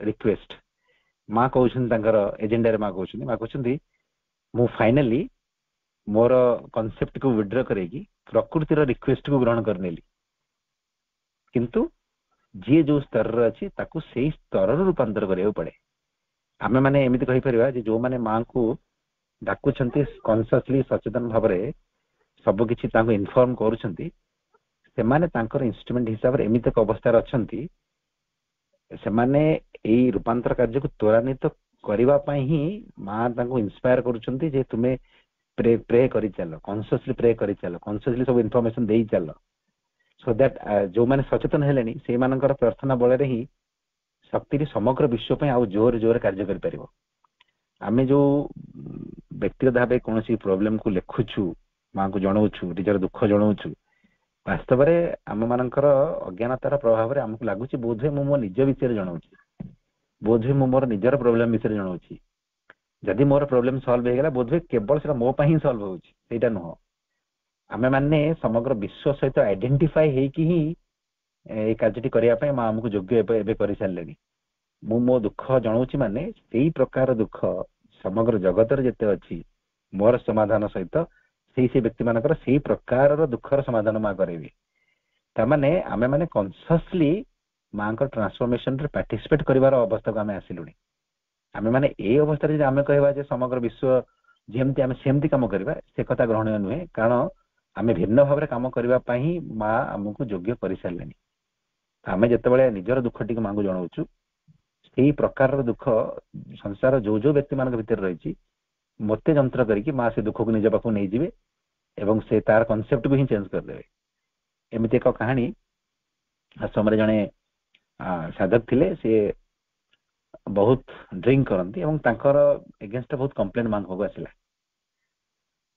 S1: ରିକ୍ୱେଷ୍ଟ। ମା କହୁଛନ୍ତି ତାଙ୍କର ଏଜେଣ୍ଡାରେ, ମା କହୁଛନ୍ତି ମୁଁ ଫାଇନାଲି ମୋର କନସେପ୍ଟକୁ ୱିଡ୍ର କରେଇକି ପ୍ରକୃତିର ରିକ୍ୱେଷ୍ଟକୁ ଗ୍ରହଣ କରିନେଲି। କିନ୍ତୁ ଯିଏ ଯୋଉ ସ୍ତରରେ ଅଛି ତାକୁ ସେଇ ସ୍ତରରୁ ରୂପାନ୍ତର କରିବାକୁ ପଡେ। ଆମେ ମାନେ ଏମିତି କହିପାରିବା ଯେ ଯୋଉମାନେ ମାଙ୍କୁ ଡାକୁଛନ୍ତି କନସିୟସଲି ସଚେତନ ଭାବରେ ସବୁ କିଛି ତାଙ୍କୁ ଇନଫର୍ମ କରୁଛନ୍ତି, ସେମାନେ ତାଙ୍କର ଇନଷ୍ଟ୍ରୁମେଣ୍ଟ ହିସାବରେ ଏମିତି ଏକ ଅବସ୍ଥାରେ ଅଛନ୍ତି, ସେମାନେ ଏଇ ରୂପାନ୍ତର କାର୍ଯ୍ୟକୁ ତ୍ୱରାନ୍ୱିତ କରିବା ପାଇଁ ହିଁ ମା ତାଙ୍କୁ ଇନ୍ସପାୟାର କରୁଛନ୍ତି ଯେ ତୁମେ ପ୍ରେ କରିଚାଲ, କନସିୟସଲି ପ୍ରେ କରିଚାଲ, କନସିୟସଲି ସବୁ ଇନଫର୍ମେସନ ଦେଇ ଚାଲ, ସୋ ଦ୍ୟାଟ ଯୋଉମାନେ ସଚେତନ ହେଲେଣି ସେଇମାନଙ୍କର ପ୍ରାର୍ଥନା ବଳରେ ହିଁ ଶକ୍ତିଟି ସମଗ୍ର ବିଶ୍ୱ ପାଇଁ ଆଉ ଜୋରରେ କାର୍ଯ୍ୟ କରିପାରିବ। ଆମେ ଯୋଉ ବ୍ୟକ୍ତିଗତ ଭାବେ କୌଣସି ପ୍ରୋବ୍ଲେମକୁ ଲେଖୁଛୁ, ମାଙ୍କୁ ଜଣାଉଛୁ, ନିଜର ଦୁଃଖ ଜଣାଉଛୁ, ବାସ୍ତବରେ ଆମ ମାନଙ୍କର ଅଜ୍ଞାନତାର ପ୍ରଭାବରେ ଆମକୁ ଲାଗୁଛି ବୋଧହୁଏ ମୁଁ ମୋ ନିଜ ବିଷୟରେ ଜଣାଉଛି, ବୋଧହୁଏ ମୁଁ ମୋର ନିଜର ପ୍ରୋବ୍ଲେମ ବିଷୟରେ ଜଣାଉଛି। ଯଦି ମୋର ପ୍ରୋବ୍ଲେମ ସଲ୍ଭ ହେଇଗଲା ବୋଧହୁଏ କେବଳ ସେଟା ମୋ ପାଇଁ ହିଁ ସଲ୍ଭ ହଉଛି, ସେଇଟା ନୁହଁ। ଆମେ ମାନେ ସମଗ୍ର ବିଶ୍ୱ ସହିତ ଆଇଡେଣ୍ଟିଫାଇ ହେଇକି ହିଁ ଏଇ କାର୍ଯ୍ୟଟି କରିବା ପାଇଁ ମା ଆମକୁ ଯୋଗ୍ୟ ଏବେ କରିସାରିଲେଣି। ମୁଁ ମୋ ଦୁଃଖ ଜଣାଉଛି ମାନେ ସେଇ ପ୍ରକାର ଦୁଃଖ ସମଗ୍ର ଜଗତରେ ଯେତେ ଅଛି ମୋର ସମାଧାନ ସହିତ ସେଇ ବ୍ୟକ୍ତି ମାନଙ୍କର ସେଇ ପ୍ରକାରର ଦୁଃଖର ସମାଧାନ ମା କରେଇବି। ତାମାନେ ଆମେ ମାନେ କନସିୟସଲି ମାଙ୍କ ଟ୍ରାନ୍ସଫର୍ମେସନ ରେ ପାର୍ଟିସିପେଟ କରିବାର ଅବସ୍ଥାକୁ ଆମେ ଆସିଲୁଣି। ଆମେ ମାନେ ଏଇ ଅବସ୍ଥାରେ ଯଦି ଆମେ କହିବା ଯେ ସମଗ୍ର ବିଶ୍ୱ ଯେମିତି ଆମେ ସେମିତି କାମ କରିବା, ସେ କଥା ଗ୍ରହଣୀୟ ନୁହେଁ। କାରଣ ଆମେ ଭିନ୍ନ ଭାବରେ କାମ କରିବା ପାଇଁ ମା ଆମକୁ ଯୋଗ୍ୟ କରିସାରିଲେଣି। ଆମେ ଯେତେବେଳେ ନିଜର ଦୁଃଖଟିକୁ ମାଙ୍କୁ ଜଣାଉଛୁ, ସେଇ ପ୍ରକାରର ଦୁଃଖ ସଂସାର ଯୋଉ ଯୋଉ ବ୍ୟକ୍ତି ମାନଙ୍କ ଭିତରେ ରହିଛି ମତେ ଯନ୍ତ୍ର କରିକି ମା ସେ ଦୁଃଖକୁ ନିଜ ପାଖକୁ ନେଇଯିବେ ଏବଂ ସେ ତାର କନସେପ୍ଟକୁ ହିଁ ଚେଞ୍ଜ କରିଦେବେ। ଏମିତି ଏକ କାହାଣୀ ଆଶ୍ରମରେ ଜଣେ ସାଧକ ଥିଲେ, ସେ ବହୁତ ଡ୍ରିଙ୍କ କରନ୍ତି ଏବଂ ତାଙ୍କର ଏଗେନଷ୍ଟ ବହୁତ କମ୍ପ୍ଲେନ ମାଙ୍କ ପାଖକୁ ଆସିଲା।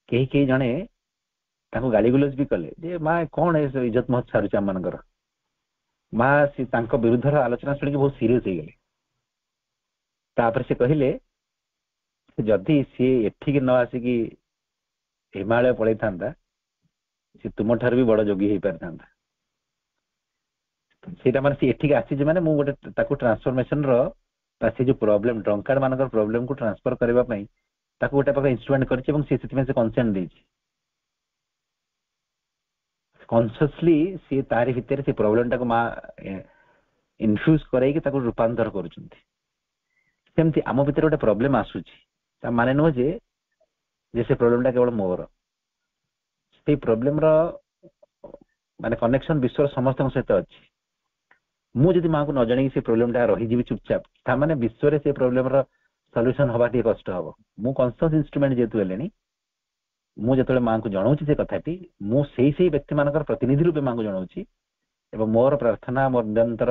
S1: କେହି କେହି ଜଣେ ତାଙ୍କୁ ଗାଳି ଗୁଲଜ ବି କଲେ ଯେ ମା କଣ ଇଜ୍ଜତ ମହତ ଛାଡୁଛି ଆମ ମାନଙ୍କର। ମା ତାଙ୍କ ବିରୁଦ୍ଧର ଆଲୋଚନା ଶୁଣିକି ବହୁତ ସିରିୟସ ହେଇଗଲେ। ତାପରେ ସେ କହିଲେ ଯଦି ସିଏ ଏଠିକି ନ ଆସିକି ହିମାଳୟ ପଳେଇଥାନ୍ତା, ସେ ତୁମଠାରୁ ବି ବଡ ଯୋଗୀ ହେଇପାରିଥାନ୍ତା। ସେଇଟା ମାନେ ସେ ଏଠିକି ଆସିଛି ମାନେ ମୁଁ ଗୋଟେ ତାକୁ ଟ୍ରାନ୍ସଫର୍ମେସନ ର ସେ ଯୋଉ ପ୍ରୋବ୍ଲେମ ଡ୍ରଙ୍କାର୍ଡ ମାନଙ୍କର ପ୍ରୋବ୍ଲେମକୁ ଟ୍ରାନ୍ସଫର କରିବା ପାଇଁ ତାକୁ ଗୋଟେ ପାଖରେ ଇନଷ୍ଟ୍ରୁମେଣ୍ଟ କରିଛି ଏବଂ ସେ ସେଥିପାଇଁ ସେ କନସେଣ୍ଟ ଦେଇଛି। କନସିୟସଲି ସିଏ ତାରି ଭିତରେ ସେ ପ୍ରୋବ୍ଲେମଟାକୁ ମା ଇନଫ୍ୟୁଜ କରେଇକି ତାକୁ ରୂପାନ୍ତର କରୁଛନ୍ତି। ସେମିତି ଆମ ଭିତରେ ଗୋଟେ ପ୍ରୋବ୍ଲେମ ଆସୁଛି, ତା ମାନେ ନୁହଁ ଯେ ସେ ପ୍ରୋବ୍ଲେମଟା କେବଳ ମୋର। ସେଇ ପ୍ରୋବ୍ଲେମର ମାନେ କନେକ୍ସନ ବିଶ୍ୱର ସମସ୍ତଙ୍କ ସହିତ ଅଛି। ମୁଁ ଯଦି ମାଙ୍କୁ ନ ଜଣେଇକି ସେ ପ୍ରୋବ୍ଲେମଟା ରହିଯିବି ଚୁପଚାପ, ତାମାନେ ବିଶ୍ୱରେ ସେ ପ୍ରୋବ୍ଲେମର ସଲ୍ୟୁସନ ହବା ଟିକେ କଷ୍ଟ ହବ। ମୁଁ କନସିୟସ ଇନଷ୍ଟ୍ରୁମେଣ୍ଟ ଯେହେତୁ ହେଲେଣି, ମୁଁ ଯେତେବେଳେ ମାଙ୍କୁ ଜଣାଉଛି ସେ କଥାଟି, ମୁଁ ସେଇ ବ୍ୟକ୍ତି ମାନଙ୍କର ପ୍ରତିନିଧି ରୂପେ ମାଙ୍କୁ ଜଣାଉଛି ଏବଂ ମୋର ପ୍ରାର୍ଥନା ମୋର ନିରନ୍ତର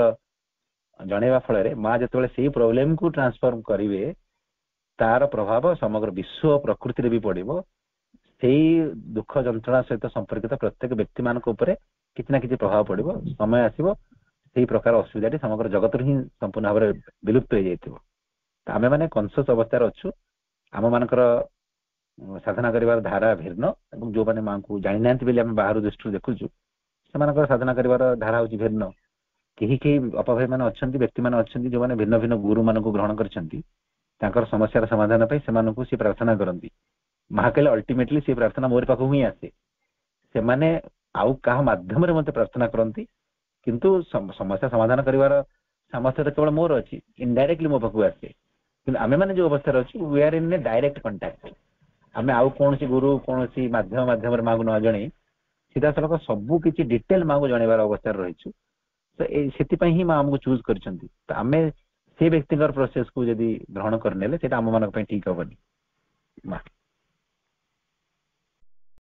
S1: ଜଣେଇବା ଫଳରେ ମା ଯେତେବେଳେ ସେଇ ପ୍ରୋବ୍ଲେମକୁ ଟ୍ରାନ୍ସଫର୍ମ କରିବେ, ତାର ପ୍ରଭାବ ସମଗ୍ର ବିଶ୍ୱ ପ୍ରକୃତିରେ ବି ପଡିବ। ସେଇ ଦୁଃଖ ଯନ୍ତ୍ରଣା ସହିତ ସମ୍ପର୍କିତ ପ୍ରତ୍ୟେକ ବ୍ୟକ୍ତି ମାନଙ୍କ ଉପରେ କିଛି ନା କିଛି ପ୍ରଭାବ ପଡିବ। ସମୟ ଆସିବ ସେଇ ପ୍ରକାର ଅସୁବିଧାଟି ସମଗ୍ର ଜଗତରୁ ହିଁ ସମ୍ପୂର୍ଣ୍ଣ ଭାବରେ ବିଲୁପ୍ତ ହେଇଯାଇଥିବ। ଆମେ ମାନେ କନସିୟସ ଅବସ୍ଥାରେ ଅଛୁ। ଆମ ମାନଙ୍କର ସାଧନା କରିବାର ଧାରା ଭିନ୍ନ ଏବଂ ଯୋଉମାନେ ମାଙ୍କୁ ଜାଣିନାହାନ୍ତି ବୋଲି ଆମେ ବାହାରୁ ଦୃଷ୍ଟିରୁ ଦେଖୁଛୁ, ସେମାନଙ୍କର ସାଧନା କରିବାର ଧାରା ହଉଛି ଭିନ୍ନ। କେହି କେହି ଅପଭାଇ ମାନେ ଅଛନ୍ତି, ବ୍ୟକ୍ତି ମାନେ ଅଛନ୍ତି ଯୋଉମାନେ ଭିନ୍ନ ଭିନ୍ନ ଗୁରୁ ମାନଙ୍କୁ ଗ୍ରହଣ କରିଛନ୍ତି। ତାଙ୍କର ସମସ୍ୟାର ସମାଧାନ ପାଇଁ ସେମାନଙ୍କୁ ସେ ପ୍ରାର୍ଥନା କରନ୍ତି। ମା କହିଲେ ଅଲ୍ଟିମେଟଲି ସେ ପ୍ରାର୍ଥନା ମୋରି ପାଖକୁ ହିଁ ଆସେ। ସେମାନେ ଆଉ କାହା ମାଧ୍ୟମରେ ମତେ ପ୍ରାର୍ଥନା କରନ୍ତି, କିନ୍ତୁ ସମସ୍ୟା ସମାଧାନ କରିବାର ସାମର୍ଥ୍ୟ କେବଳ ମୋର ଅଛି। ଇନଡାଇରେକ୍ଟଲି ମୋ ପାଖକୁ ଆସେ। କିନ୍ତୁ ଆମେ ମାନେ ଯୋଉ ଅବସ୍ଥାରେ ଅଛୁ, we are in a direct contact. ଆମେ ଆଉ କୌଣସି ଗୁରୁ କୌଣସି ମାଧ୍ୟମରେ ମାଙ୍କୁ ନ ଜଣେଇ ସିଧାସଳଖ ସବୁ କିଛି ଡିଟେଲ ମାଙ୍କୁ ଜଣେଇବାର ଅବସ୍ଥାରେ ରହିଛୁ। ତ ସେଥିପାଇଁ ହିଁ ମା ଆମକୁ ଚୁଜ୍ କରିଛନ୍ତି। ତ ଆମେ ସେ ବ୍ୟକ୍ତିଙ୍କର ପ୍ରୋସେସକୁ ଯଦି ଗ୍ରହଣ କରିନେଲେ ସେଇଟା ଆମ ମାନଙ୍କ ପାଇଁ ଠିକ ହବନି। ମା